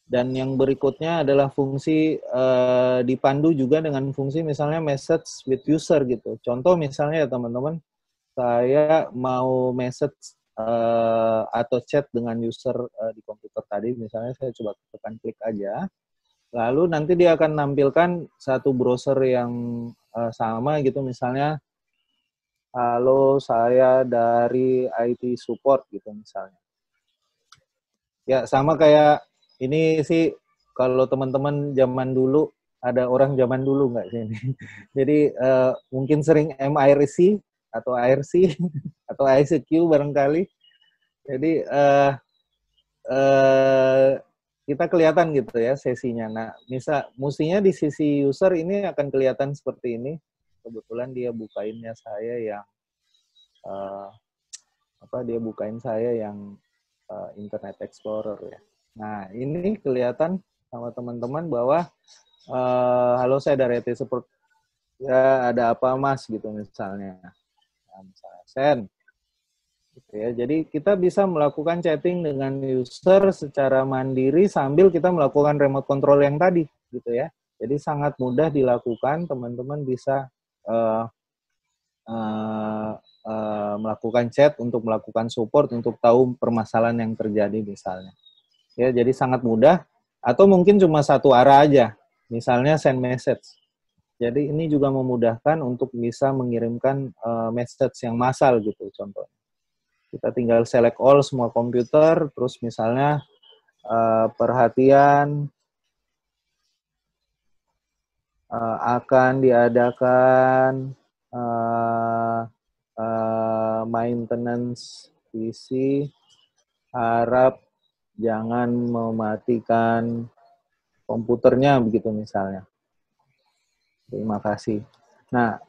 Dan yang berikutnya adalah fungsi dipandu juga dengan fungsi misalnya message with user gitu. Contoh misalnya ya teman-teman, saya mau message atau chat dengan user di komputer tadi, misalnya saya coba tekan klik aja. Lalu nanti dia akan nampilkan satu browser yang sama gitu, misalnya, halo saya dari IT support gitu misalnya. Ya, sama kayak ini sih, kalau teman-teman zaman dulu, ada orang zaman dulu nggak sih? Jadi mungkin sering MIRC atau ARC atau ICQ barangkali. Jadi kita kelihatan gitu ya sesinya. Nah, mestinya di sisi user ini akan kelihatan seperti ini. Kebetulan dia bukainnya saya yang dia bukain saya yang Internet Explorer ya. Nah, ini kelihatan sama teman-teman bahwa halo, saya dari IT Support, ya ada apa Mas gitu misalnya. Nah, misalnya send gitu ya. Jadi kita bisa melakukan chatting dengan user secara mandiri sambil kita melakukan remote control yang tadi gitu ya. Jadi sangat mudah dilakukan, teman-teman bisa melakukan chat untuk melakukan support untuk tahu permasalahan yang terjadi misalnya. Ya, jadi sangat mudah atau mungkin cuma satu arah aja. Misalnya send message. Jadi ini juga memudahkan untuk bisa mengirimkan message yang massal gitu contohnya. Kita tinggal select all semua komputer, terus misalnya perhatian akan diadakan maintenance PC, harap jangan mematikan komputernya begitu misalnya. Terima kasih. Nah,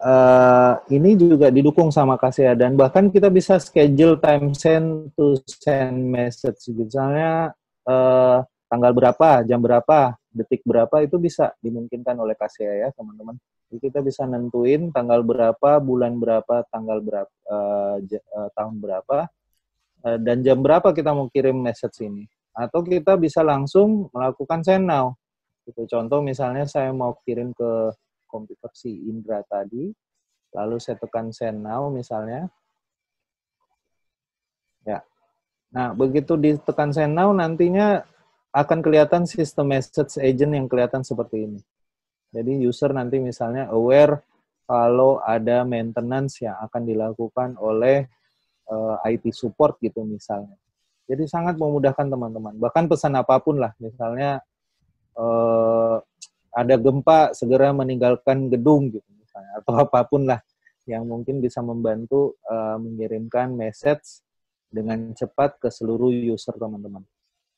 ini juga didukung sama Kaseya dan bahkan kita bisa schedule time send to send message. Misalnya tanggal berapa, jam berapa, detik berapa itu bisa dimungkinkan oleh Kaseya ya teman-teman. Jadi kita bisa nentuin tanggal berapa, bulan berapa, tanggal berapa, tahun berapa, dan jam berapa kita mau kirim message ini. Atau kita bisa langsung melakukan send now. Gitu. Contoh misalnya saya mau kirim ke komputer si Indra tadi, lalu saya tekan send now misalnya. Ya. Nah, begitu ditekan send now nantinya akan kelihatan sistem message agent yang kelihatan seperti ini. Jadi user nanti misalnya aware kalau ada maintenance yang akan dilakukan oleh IT support gitu misalnya. Jadi sangat memudahkan teman-teman. Bahkan pesan apapun lah, misalnya ada gempa segera meninggalkan gedung gitu misalnya, atau apapun lah yang mungkin bisa membantu mengirimkan message dengan cepat ke seluruh user teman-teman.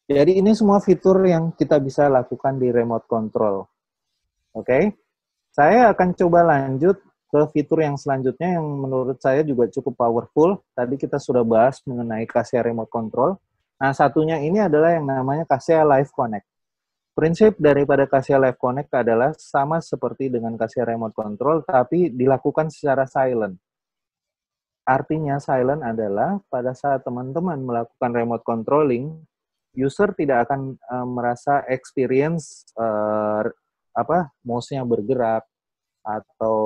Jadi ini semua fitur yang kita bisa lakukan di remote control. Oke, saya akan coba lanjut ke fitur yang selanjutnya yang menurut saya juga cukup powerful. Tadi kita sudah bahas mengenai Kaseya Remote Control. Nah, satunya ini adalah yang namanya Kaseya Live Connect. Prinsip daripada Kaseya Live Connect adalah sama seperti dengan Kaseya Remote Control, tapi dilakukan secara silent. Artinya silent adalah pada saat teman-teman melakukan remote controlling, user tidak akan merasa experience mouse-nya bergerak, atau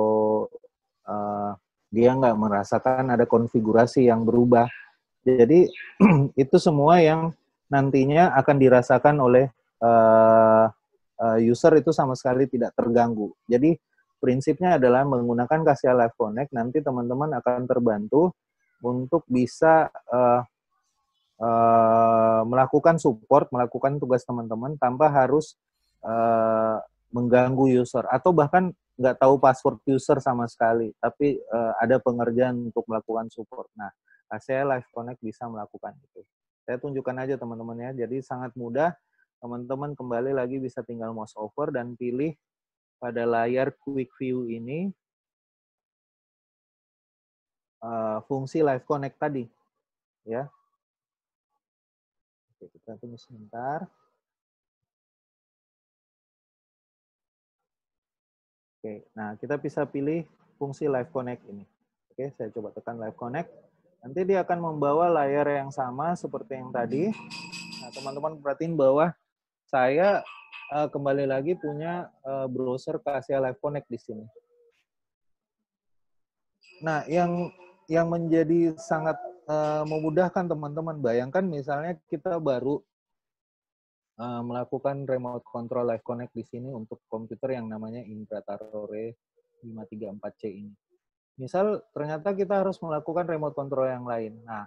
dia nggak merasakan ada konfigurasi yang berubah. Jadi itu semua yang nantinya akan dirasakan oleh user itu sama sekali tidak terganggu. Jadi prinsipnya adalah menggunakan Kaseya Live Connect, nanti teman-teman akan terbantu untuk bisa melakukan support, melakukan tugas teman-teman tanpa harus mengganggu user, atau bahkan nggak tahu password user sama sekali, tapi ada pengerjaan untuk melakukan support. Nah, Kaseya Live Connect bisa melakukan itu. Saya tunjukkan aja teman-teman ya, jadi sangat mudah. Teman-teman kembali lagi bisa tinggal mouse over dan pilih pada layar quick view ini fungsi Live Connect tadi, ya. Oke, kita tunggu sebentar. Oke, nah kita bisa pilih fungsi Live Connect ini. Oke, saya coba tekan Live Connect. Nanti dia akan membawa layar yang sama seperti yang tadi. Nah, teman-teman perhatiin bahwa saya kembali lagi punya browser Kaseya Live Connect di sini. Nah, yang menjadi sangat memudahkan teman-teman, bayangkan misalnya kita baru melakukan remote control Live Connect di sini untuk komputer yang namanya Intratarore 534C ini. Misal ternyata kita harus melakukan remote control yang lain. Nah,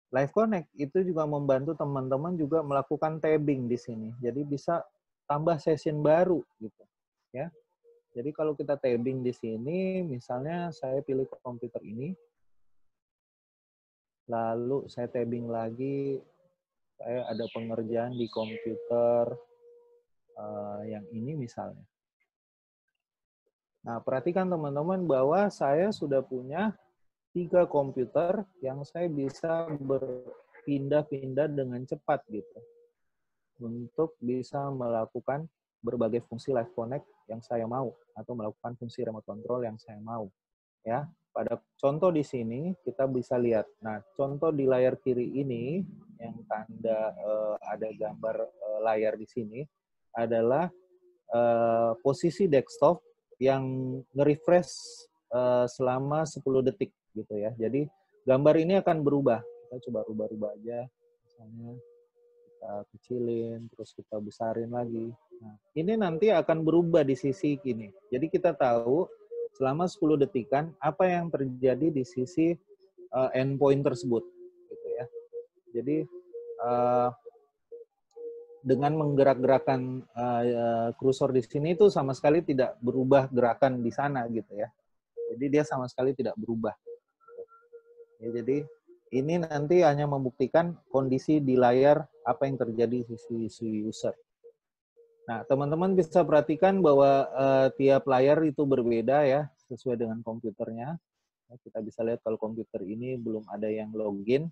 Live Connect itu juga membantu teman-teman juga melakukan tabbing di sini. Jadi bisa tambah session baru gitu, ya. Jadi kalau kita tabbing di sini, misalnya saya pilih komputer ini, lalu saya tabbing lagi Saya ada pengerjaan di komputer yang ini misalnya. Nah, perhatikan teman-teman bahwa saya sudah punya 3 komputer yang saya bisa berpindah-pindah dengan cepat gitu. Untuk bisa melakukan berbagai fungsi Live Connect yang saya mau atau melakukan fungsi remote control yang saya mau. Ya, pada contoh di sini kita bisa lihat. Nah, contoh di layar kiri ini yang tanda ada gambar layar di sini adalah posisi desktop yang nge-refresh selama 10 detik gitu ya. Jadi gambar ini akan berubah. Kita coba rubah-rubah aja. Misalnya kita kecilin, terus kita besarin lagi. Nah, ini nanti akan berubah di sisi kini. Jadi kita tahu selama 10 detikan apa yang terjadi di sisi endpoint tersebut gitu ya. Jadi dengan menggerak-gerakan kursor di sini itu sama sekali tidak berubah gerakan di sana gitu ya. Jadi dia sama sekali tidak berubah. Ya, jadi ini nanti hanya membuktikan kondisi di layar apa yang terjadi di sisi user. Nah, teman-teman bisa perhatikan bahwa tiap layar itu berbeda ya, sesuai dengan komputernya. Kita bisa lihat kalau komputer ini belum ada yang login.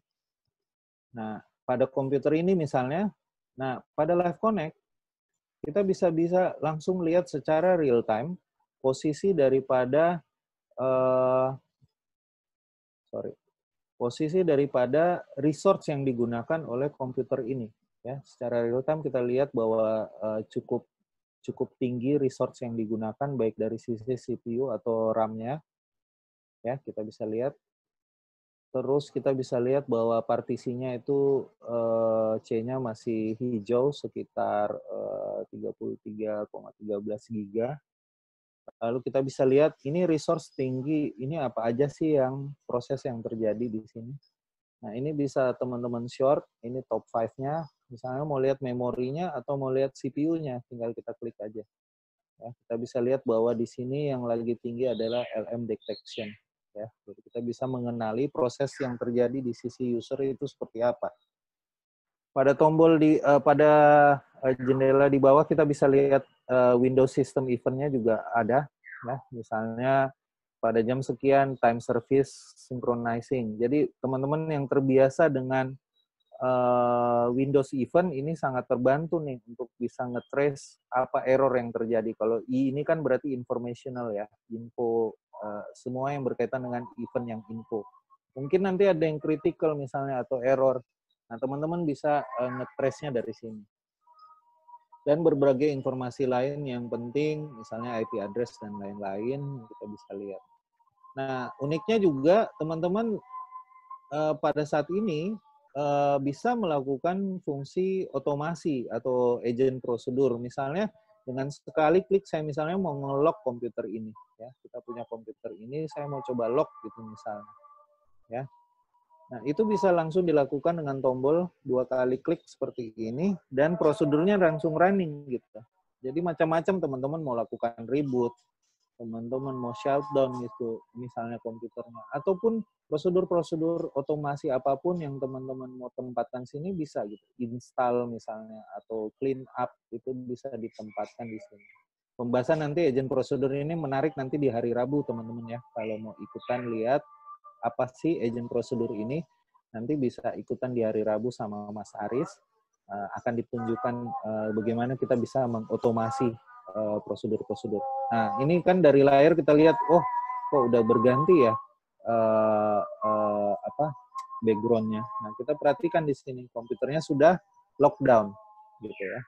Nah, pada komputer ini misalnya, nah pada Live Connect, kita bisa langsung lihat secara real time posisi daripada posisi daripada resource yang digunakan oleh komputer ini. Ya, secara real time kita lihat bahwa cukup tinggi resource yang digunakan baik dari sisi CPU atau RAM-nya. Ya, kita bisa lihat. Terus kita bisa lihat bahwa partisinya itu C-nya masih hijau sekitar 33,13 giga. Lalu kita bisa lihat ini resource tinggi, ini apa aja sih yang proses yang terjadi di sini. Nah, ini bisa teman-teman short, ini top 5-nya. Misalnya mau lihat memorinya atau mau lihat CPU-nya, tinggal kita klik aja. Ya, kita bisa lihat bahwa di sini yang lagi tinggi adalah LM detection. Ya, jadi kita bisa mengenali proses yang terjadi di sisi user itu seperti apa. Pada tombol pada jendela di bawah kita bisa lihat Windows System Event-nya juga ada. Ya, misalnya pada jam sekian time service synchronizing. Jadi teman-teman yang terbiasa dengan Windows Event ini sangat terbantu nih untuk bisa nge-trace apa error yang terjadi. Kalau I ini kan berarti informational ya, info semua yang berkaitan dengan event yang info. Mungkin nanti ada yang critical misalnya atau error. Nah, teman-teman bisa nge-trace-nya dari sini. Dan berbagai informasi lain yang penting, misalnya IP address dan lain-lain, kita bisa lihat. Nah, uniknya juga teman-teman pada saat ini bisa melakukan fungsi otomasi atau agent prosedur. Misalnya dengan sekali klik saya misalnya mau nge-lock komputer ini. Ya, kita punya komputer ini, saya mau coba lock gitu misalnya. Ya. Nah, itu bisa langsung dilakukan dengan tombol 2 kali klik seperti ini dan prosedurnya langsung running gitu. Jadi macam-macam teman-teman mau lakukan reboot, teman-teman mau shutdown gitu misalnya komputernya ataupun prosedur-prosedur otomasi apapun yang teman-teman mau tempatkan sini bisa gitu. Install misalnya atau clean up itu bisa ditempatkan di sini. Pembahasan nanti agent prosedur ini menarik nanti di hari Rabu teman-teman ya. Kalau mau ikutan lihat apa sih agent prosedur ini, nanti bisa ikutan di hari Rabu sama Mas Aris. Akan ditunjukkan bagaimana kita bisa mengotomasi prosedur-prosedur. Nah, ini kan dari layar kita lihat, oh, kok udah berganti ya background-nya. Nah, kita perhatikan di sini komputernya sudah lockdown, gitu ya.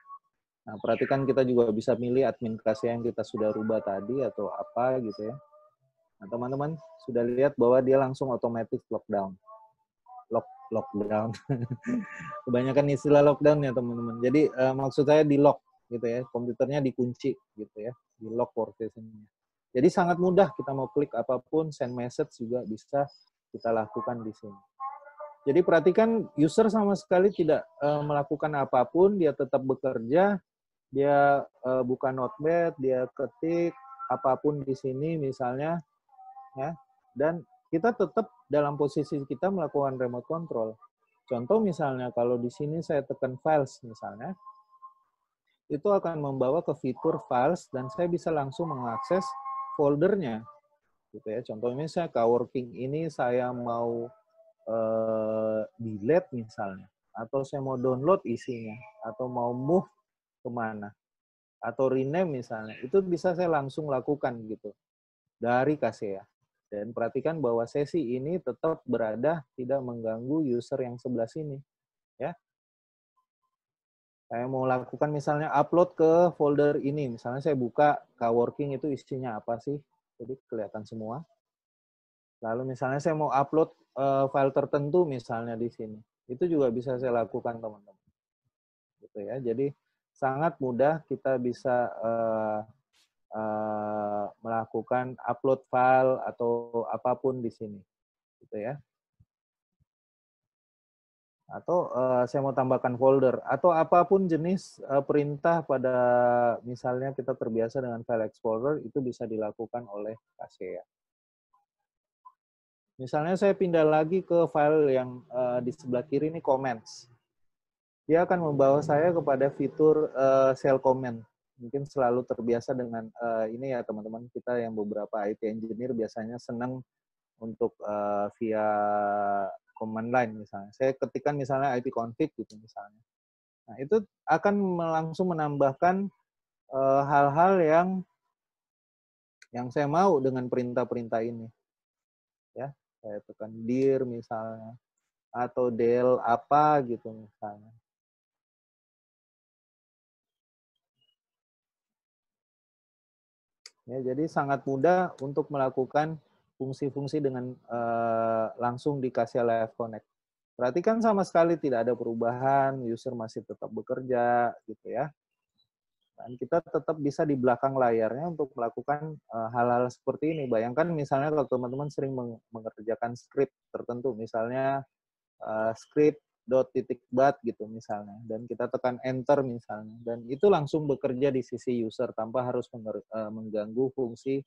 Nah, perhatikan kita juga bisa milih admin class yang kita sudah rubah tadi atau apa gitu ya. Nah, teman-teman sudah lihat bahwa dia langsung otomatis lockdown. Lockdown. Kebanyakan istilah lockdown ya, teman-teman. Jadi maksud saya di lock gitu ya, komputernya dikunci gitu ya, di lock workstation-nya. Jadi sangat mudah kita mau klik apapun, send message juga bisa kita lakukan di sini. Jadi perhatikan user sama sekali tidak melakukan apapun, dia tetap bekerja, dia buka notepad, dia ketik apapun di sini misalnya, ya, dan kita tetap dalam posisi kita melakukan remote control. Contoh misalnya kalau di sini saya tekan files misalnya, itu akan membawa ke fitur files dan saya bisa langsung mengakses foldernya. Gitu ya. Contohnya saya coworking ini saya mau delete misalnya, atau saya mau download isinya, atau mau move kemana, atau rename misalnya, itu bisa saya langsung lakukan gitu dari Kaseya. Dan perhatikan bahwa sesi ini tetap berada tidak mengganggu user yang sebelah sini, ya. Saya mau lakukan misalnya upload ke folder ini, misalnya saya buka coworking itu isinya apa sih, jadi kelihatan semua. Lalu misalnya saya mau upload file tertentu misalnya di sini, itu juga bisa saya lakukan teman-teman. Gitu ya. Jadi sangat mudah kita bisa melakukan upload file atau apapun di sini, gitu ya. Atau saya mau tambahkan folder atau apapun jenis perintah pada misalnya kita terbiasa dengan file explorer itu bisa dilakukan oleh Kaseya. Misalnya saya pindah lagi ke file yang di sebelah kiri ini comments. Dia akan membawa saya kepada fitur cell comment. Mungkin selalu terbiasa dengan ini ya teman-teman, kita yang beberapa IT engineer biasanya senang untuk via command line misalnya. Saya ketikkan misalnya ipconfig gitu misalnya. Nah, itu akan langsung menambahkan hal-hal yang saya mau dengan perintah-perintah ini. Ya, saya tekan dir misalnya atau del apa gitu misalnya. Ya, jadi sangat mudah untuk melakukan fungsi-fungsi dengan langsung di Kaseya Live Connect. Perhatikan sama sekali tidak ada perubahan, user masih tetap bekerja, gitu ya. Dan kita tetap bisa di belakang layarnya untuk melakukan hal-hal seperti ini. Bayangkan misalnya kalau teman-teman sering mengerjakan script tertentu, misalnya script .bat gitu misalnya, dan kita tekan enter misalnya, dan itu langsung bekerja di sisi user tanpa harus mengganggu fungsi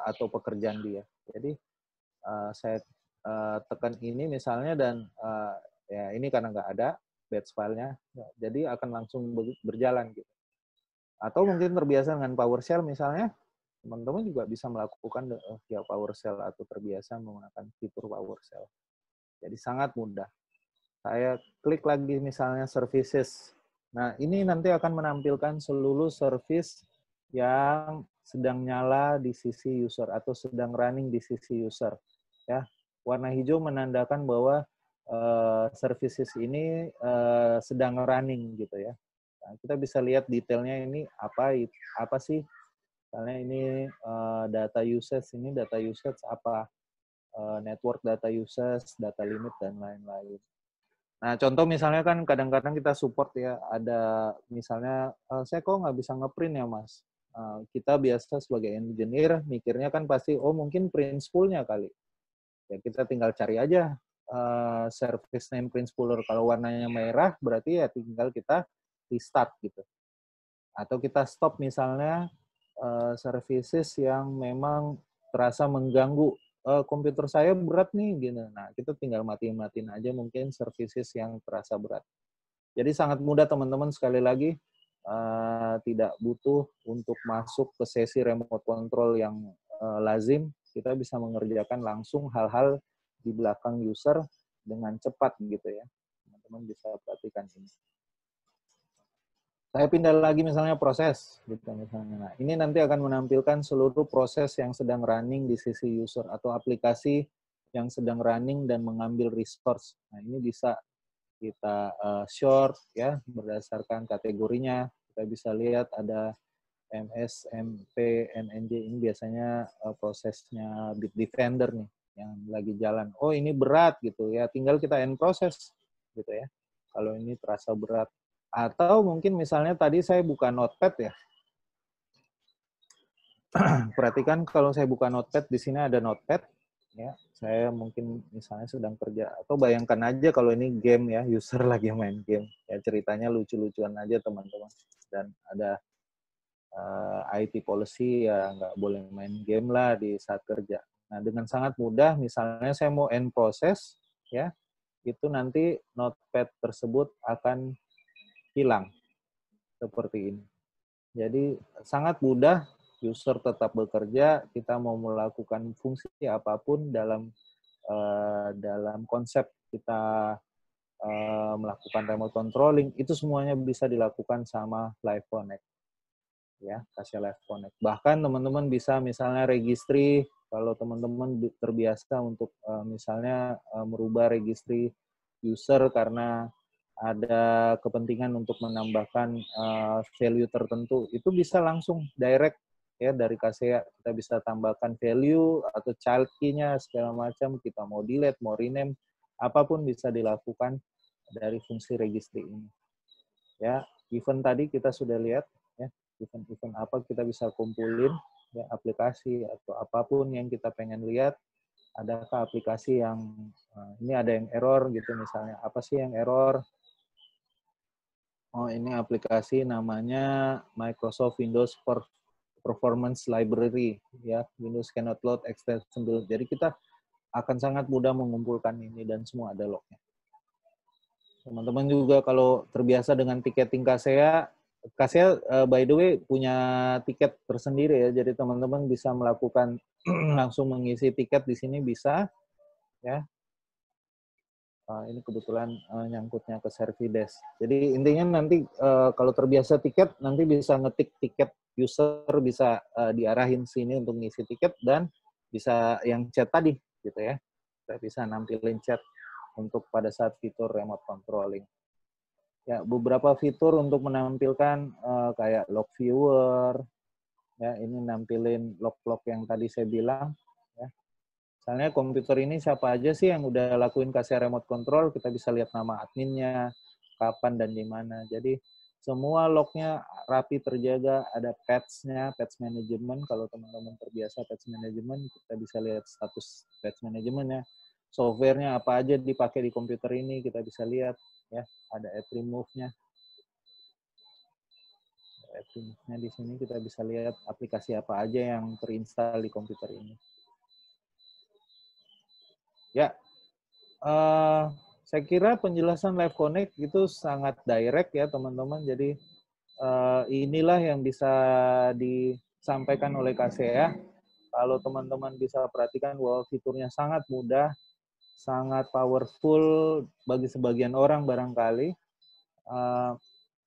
atau pekerjaan dia. Jadi saya tekan ini misalnya dan ya ini karena nggak ada batch filenya, jadi akan langsung berjalan gitu. Atau mungkin terbiasa dengan PowerShell misalnya, teman-teman juga bisa melakukan via PowerShell atau terbiasa menggunakan fitur PowerShell. Jadi sangat mudah. Saya klik lagi misalnya services. Nah, ini nanti akan menampilkan seluruh service yang sedang nyala di sisi user atau sedang running di sisi user. Ya, warna hijau menandakan bahwa services ini sedang running gitu ya. Nah, kita bisa lihat detailnya ini apa sih? Misalnya ini data usage, ini data usage apa? Network data usage, data limit dan lain-lain. Nah, contoh misalnya kan kadang-kadang kita support ya, ada misalnya, saya kok nggak bisa ngeprint ya, Mas? Kita biasa sebagai engineer mikirnya kan pasti, oh mungkin print spool-nya kali. Ya kita tinggal cari aja service name print spooler. Kalau warnanya merah, berarti ya tinggal kita restart gitu. Atau kita stop misalnya services yang memang terasa mengganggu komputer saya berat nih gitu. Nah, kita tinggal matiin aja mungkin services yang terasa berat. Jadi sangat mudah teman-teman, sekali lagi tidak butuh untuk masuk ke sesi remote control yang lazim, kita bisa mengerjakan langsung hal-hal di belakang user dengan cepat gitu ya. Teman-teman bisa perhatikan ini. Saya pindah lagi misalnya proses gitu misalnya. Nah, ini nanti akan menampilkan seluruh proses yang sedang running di sisi user atau aplikasi yang sedang running dan mengambil resource. Nah, ini bisa kita short ya berdasarkan kategorinya. Kita bisa lihat ada MS, MP, NNJ, ini biasanya prosesnya Bitdefender nih yang lagi jalan. Oh, ini berat gitu ya. Tinggal kita end proses gitu ya. Kalau ini terasa berat. Atau mungkin misalnya tadi saya buka notepad ya. Perhatikan kalau saya buka notepad, di sini ada notepad. Ya, saya mungkin misalnya sedang kerja. Atau bayangkan aja kalau ini game ya, user lagi main game. Ya ceritanya lucu-lucuan aja teman-teman. Dan ada IT policy ya nggak boleh main game lah di saat kerja. Nah dengan sangat mudah, misalnya saya mau end proses, ya itu nanti notepad tersebut akan hilang seperti ini. Jadi sangat mudah, user tetap bekerja, kita mau melakukan fungsi apapun dalam konsep kita melakukan remote controlling, itu semuanya bisa dilakukan sama Live Connect. Ya, Kaseya Live Connect. Bahkan teman-teman bisa misalnya registry, kalau teman-teman terbiasa untuk misalnya merubah registry user karena ada kepentingan untuk menambahkan value tertentu, itu bisa langsung direct ya dari Kaseya. Kita bisa tambahkan value atau child key-nya segala macam, kita mau delete, mau rename, apapun bisa dilakukan dari fungsi registry ini. Ya, event tadi kita sudah lihat ya, event-event apa kita bisa kumpulin ya, aplikasi atau apapun yang kita pengen lihat. Adakah aplikasi yang ini ada yang error gitu misalnya, apa sih yang error? Oh, ini aplikasi namanya Microsoft Windows Performance Library ya, Windows cannot load extension. Jadi kita akan sangat mudah mengumpulkan ini dan semua ada lognya. Teman-teman juga kalau terbiasa dengan tiketing Kaseya by the way punya tiket tersendiri ya, jadi teman-teman bisa melakukan langsung mengisi tiket di sini bisa ya. Ini kebetulan nyangkutnya ke Servidesk. Jadi intinya nanti kalau terbiasa tiket, nanti bisa ngetik tiket user, bisa diarahin sini untuk ngisi tiket, dan bisa yang chat tadi gitu ya. Kita bisa nampilin chat untuk pada saat fitur remote controlling. Ya, beberapa fitur untuk menampilkan kayak log viewer, ya ini nampilin log-log yang tadi saya bilang. Ya. Misalnya komputer ini siapa aja sih yang udah lakuin Kaseya remote control, kita bisa lihat nama adminnya, kapan dan di mana. Jadi semua lognya rapi terjaga, ada patch-nya, patch management. Kalau teman-teman terbiasa patch management, kita bisa lihat status patch manajemennya. Software-nya apa aja dipakai di komputer ini, kita bisa lihat ya, ada app remove-nya. App remove-nya di sini kita bisa lihat aplikasi apa aja yang terinstall di komputer ini. Ya, saya kira penjelasan Live Connect itu sangat direct ya teman-teman. Jadi inilah yang bisa disampaikan oleh Kaseya. Kalau teman-teman bisa perhatikan bahwa fiturnya sangat mudah, sangat powerful bagi sebagian orang barangkali.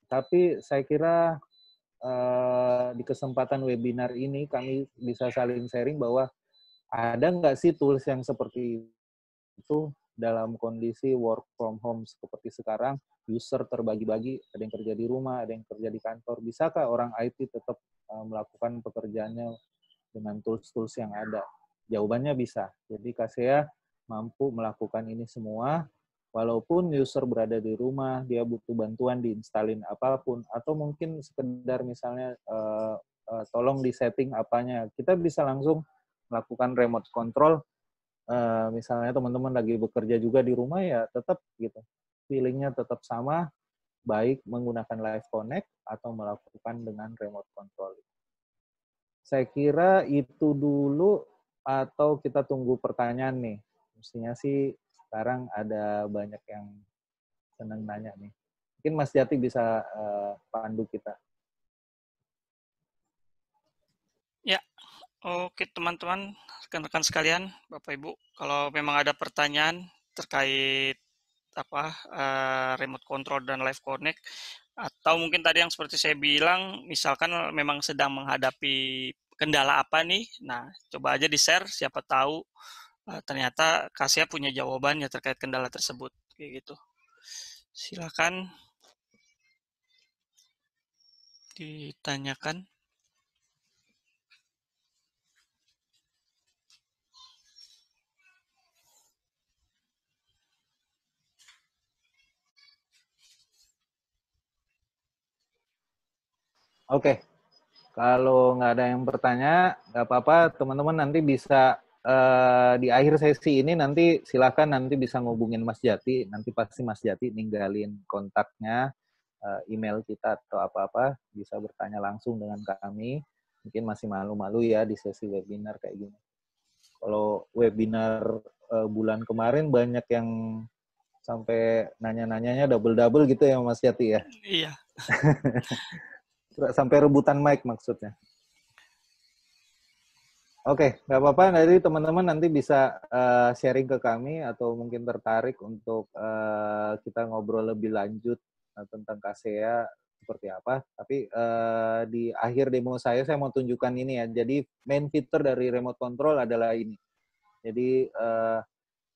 Tapi saya kira di kesempatan webinar ini kami bisa saling sharing bahwa ada nggak sih tools yang seperti itu dalam kondisi work from home seperti sekarang, user terbagi-bagi, ada yang kerja di rumah, ada yang kerja di kantor. Bisakah orang IT tetap melakukan pekerjaannya dengan tools-tools yang ada? Jawabannya bisa. Jadi Kaseya mampu melakukan ini semua, walaupun user berada di rumah, dia butuh bantuan diinstalin apapun, atau mungkin sekedar misalnya tolong di-setting apanya. Kita bisa langsung melakukan remote control. Misalnya teman-teman lagi bekerja juga di rumah, ya tetap gitu. Feeling-nya tetap sama, baik menggunakan Live Connect atau melakukan dengan remote control. Saya kira itu dulu, atau kita tunggu pertanyaan nih. Mestinya sih sekarang ada banyak yang senang nanya nih. Mungkin Mas Jati bisa pandu kita. Ya, oke teman-teman, rekan-rekan sekalian, Bapak Ibu, kalau memang ada pertanyaan terkait remote control dan Live Connect, atau mungkin tadi yang seperti saya bilang, misalkan memang sedang menghadapi kendala apa nih, nah coba aja di-share, siapa tahu ternyata Kaseya punya jawabannya terkait kendala tersebut, kayak gitu. Silakan ditanyakan. Oke, kalau nggak ada yang bertanya, nggak apa-apa, teman-teman nanti bisa di akhir sesi ini nanti silakan nanti bisa ngubungin Mas Jati, nanti pasti Mas Jati ninggalin kontaknya, email kita atau apa-apa, bisa bertanya langsung dengan kami. Mungkin masih malu-malu ya di sesi webinar kayak gini. Kalau webinar bulan kemarin banyak yang Sampai nanya-nanyanya double-double gitu ya Mas Yati ya? Iya. Sampai rebutan mic maksudnya. Oke, nggak apa-apa. Jadi teman-teman nanti bisa sharing ke kami atau mungkin tertarik untuk kita ngobrol lebih lanjut tentang KASEA seperti apa. Tapi di akhir demo saya mau tunjukkan ini ya. Jadi main fitur dari remote control adalah ini. Jadi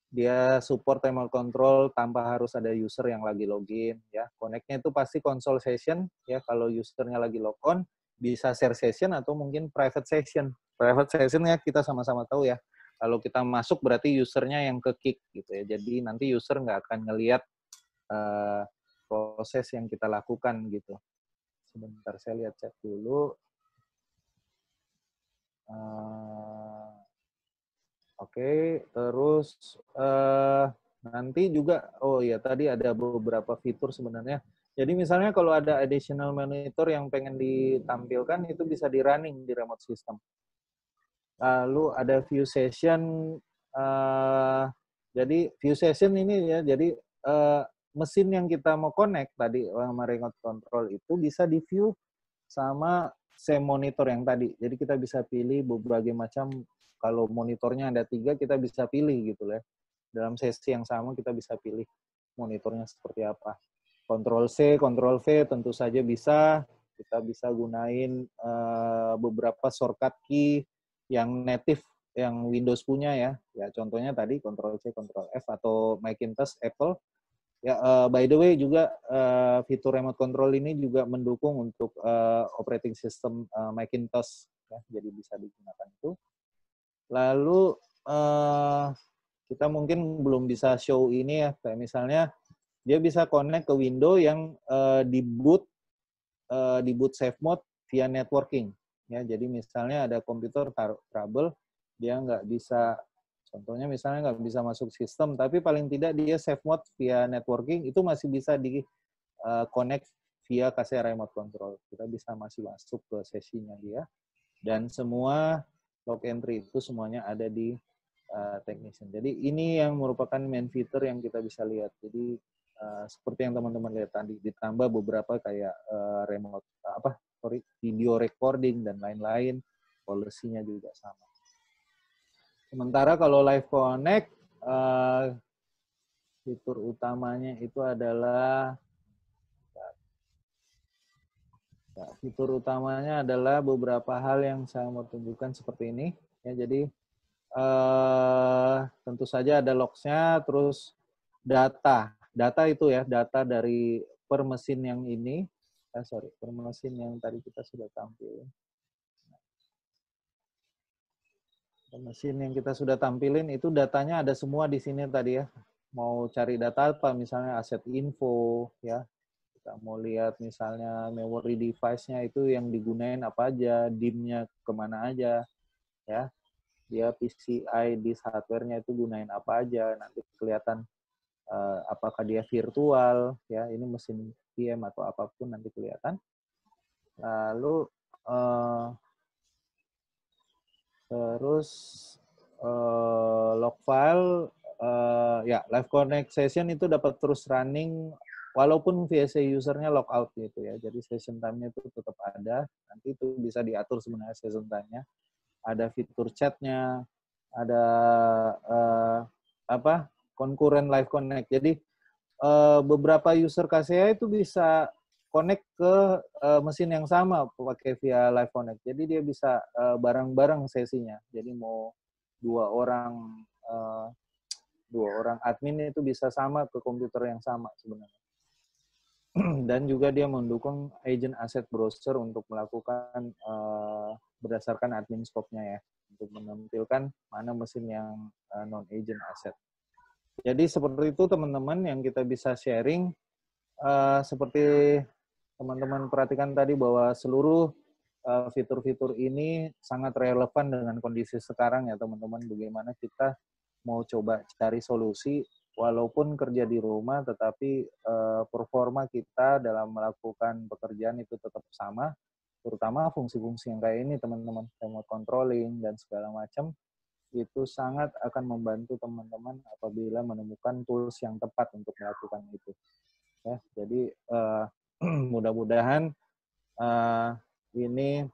dia support remote control tanpa harus ada user yang lagi login ya. Connect-nya itu pasti console session ya. Kalau usernya lagi log on bisa share session atau mungkin private session. Private session ya kita sama-sama tahu ya. Kalau kita masuk berarti usernya yang ke kick gitu ya. Jadi nanti user nggak akan ngelihat proses yang kita lakukan gitu. Sebentar saya lihat chat dulu. Oke, terus nanti juga, oh ya tadi ada beberapa fitur sebenarnya. Jadi misalnya kalau ada additional monitor yang pengen ditampilkan itu bisa di running di remote system. Lalu ada view session, jadi view session ini ya, jadi mesin yang kita mau connect tadi sama remote control itu bisa di view sama same monitor yang tadi. Jadi kita bisa pilih berbagai macam, kalau monitornya ada 3 kita bisa pilih gitu ya. Dalam sesi yang sama kita bisa pilih monitornya seperti apa. Ctrl C, Ctrl V tentu saja bisa. Kita bisa gunain beberapa shortcut key yang native yang Windows punya ya. Ya contohnya tadi Ctrl C, Ctrl F atau Macintosh Apple. Ya, by the way juga fitur remote control ini juga mendukung untuk operating system Macintosh ya, jadi bisa digunakan itu. Lalu kita mungkin belum bisa show ini ya, kayak misalnya dia bisa connect ke window yang di boot safe mode via networking ya. Jadi misalnya ada komputer trouble, dia nggak bisa, contohnya misalnya nggak bisa masuk sistem, tapi paling tidak dia safe mode via networking, itu masih bisa di connect via KASEA remote control. Kita bisa masih masuk ke sesinya dia. Dan semua log entry itu semuanya ada di technician. Jadi ini yang merupakan main fitur yang kita bisa lihat. Jadi seperti yang teman-teman lihat tadi, ditambah beberapa kayak remote video recording dan lain-lain, policy-nya juga sama. Sementara kalau live connect, fitur utamanya itu adalah beberapa hal yang saya mau tunjukkan seperti ini. Ya, jadi tentu saja ada logs-nya, terus data. Data itu ya, data dari per mesin yang ini, per mesin yang tadi kita sudah tampilin. Mesin yang kita sudah tampilin itu datanya ada semua di sini tadi ya. Mau cari data apa, misalnya aset info ya. Kita mau lihat misalnya memory device-nya itu yang digunain apa aja, DIM-nya kemana aja ya. Dia PCI di hardware-nya itu gunain apa aja, nanti kelihatan apakah dia virtual ya, ini mesin VM atau apapun nanti kelihatan. Lalu terus log file ya, live connect session itu dapat terus running walaupun VSA usernya logout gitu ya. Jadi session time-nya itu tetap ada. Nanti itu bisa diatur sebenarnya session time-nya. Ada fitur chat-nya, ada concurrent live connect. Jadi beberapa user KASEA itu bisa connect ke mesin yang sama pakai via live connect. Jadi dia bisa bareng-bareng sesinya. Jadi mau dua orang admin itu bisa sama ke komputer yang sama sebenarnya. Dan juga dia mendukung agent asset browser untuk melakukan berdasarkan admin scope-nya ya, untuk menampilkan mana mesin yang non-agent asset. Jadi seperti itu teman-teman yang kita bisa sharing. Seperti teman-teman perhatikan tadi bahwa seluruh fitur-fitur ini sangat relevan dengan kondisi sekarang ya teman-teman. Bagaimana kita mau coba cari solusi walaupun kerja di rumah, tetapi performa kita dalam melakukan pekerjaan itu tetap sama, terutama fungsi-fungsi yang kayak ini teman-teman, remote controlling dan segala macam, itu sangat akan membantu teman-teman apabila menemukan tools yang tepat untuk melakukan itu. Ya, jadi mudah-mudahan ini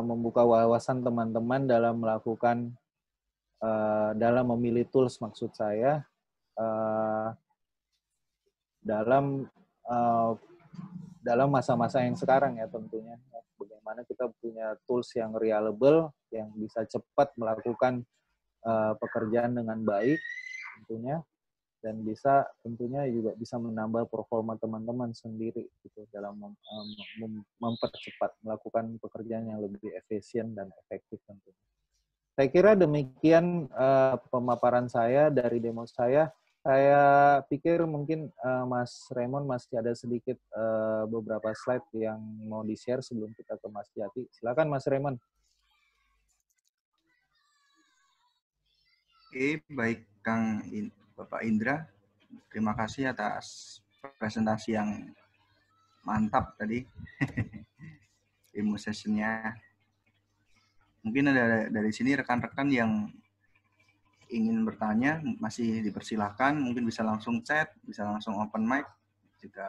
membuka wawasan teman-teman dalam melakukan dalam memilih tools, maksud saya dalam masa-masa yang sekarang ya tentunya. Bagaimana kita punya tools yang reliable, yang bisa cepat melakukan pekerjaan dengan baik tentunya, dan bisa tentunya juga bisa menambah performa teman-teman sendiri gitu dalam mempercepat melakukan pekerjaan yang lebih efisien dan efektif tentunya. Saya kira demikian pemaparan saya dari demo saya. Saya pikir mungkin Mas Raymond masih ada sedikit beberapa slide yang mau di-share sebelum kita ke Mas Jati. Silakan Mas Raymond. Oke, baik Bapak Indra. Terima kasih atas presentasi yang mantap tadi. Demo session-nya. Mungkin ada dari sini rekan-rekan yang ingin bertanya, masih dipersilahkan, mungkin bisa langsung chat, bisa langsung open mic, jika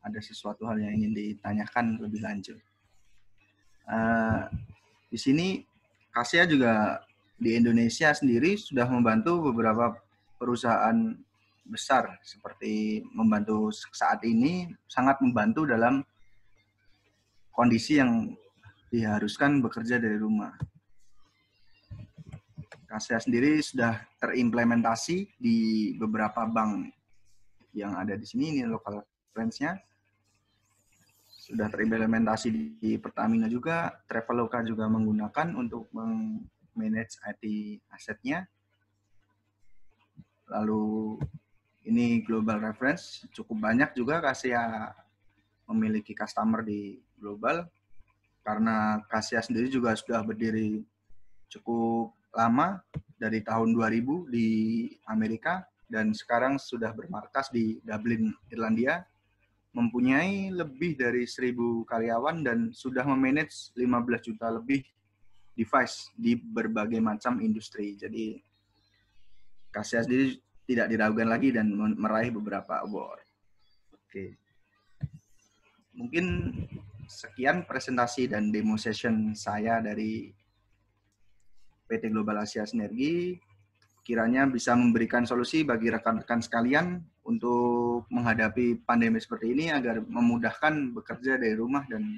ada sesuatu hal yang ingin ditanyakan lebih lanjut. Di sini Kasia juga di Indonesia sendiri sudah membantu beberapa perusahaan besar, seperti membantu saat ini, sangat membantu dalam kondisi yang diharuskan bekerja dari rumah. Kasia sendiri sudah terimplementasi di beberapa bank yang ada di sini, ini local branch-nya. Sudah terimplementasi di Pertamina juga, Traveloka juga menggunakan untuk manage IT asetnya. Lalu ini global reference, cukup banyak juga Kasia memiliki customer di global, karena Kasia sendiri juga sudah berdiri cukup lama, dari tahun 2000 di Amerika, dan sekarang sudah bermarkas di Dublin, Irlandia, mempunyai lebih dari 1.000 karyawan dan sudah memanage 15 juta lebih device di berbagai macam industri. Jadi Kasia sendiri tidak diragukan lagi dan meraih beberapa award. Oke. Mungkin sekian presentasi dan demo session saya dari PT Global Asia Sinergi, kiranya bisa memberikan solusi bagi rekan-rekan sekalian untuk menghadapi pandemi seperti ini agar memudahkan bekerja dari rumah dan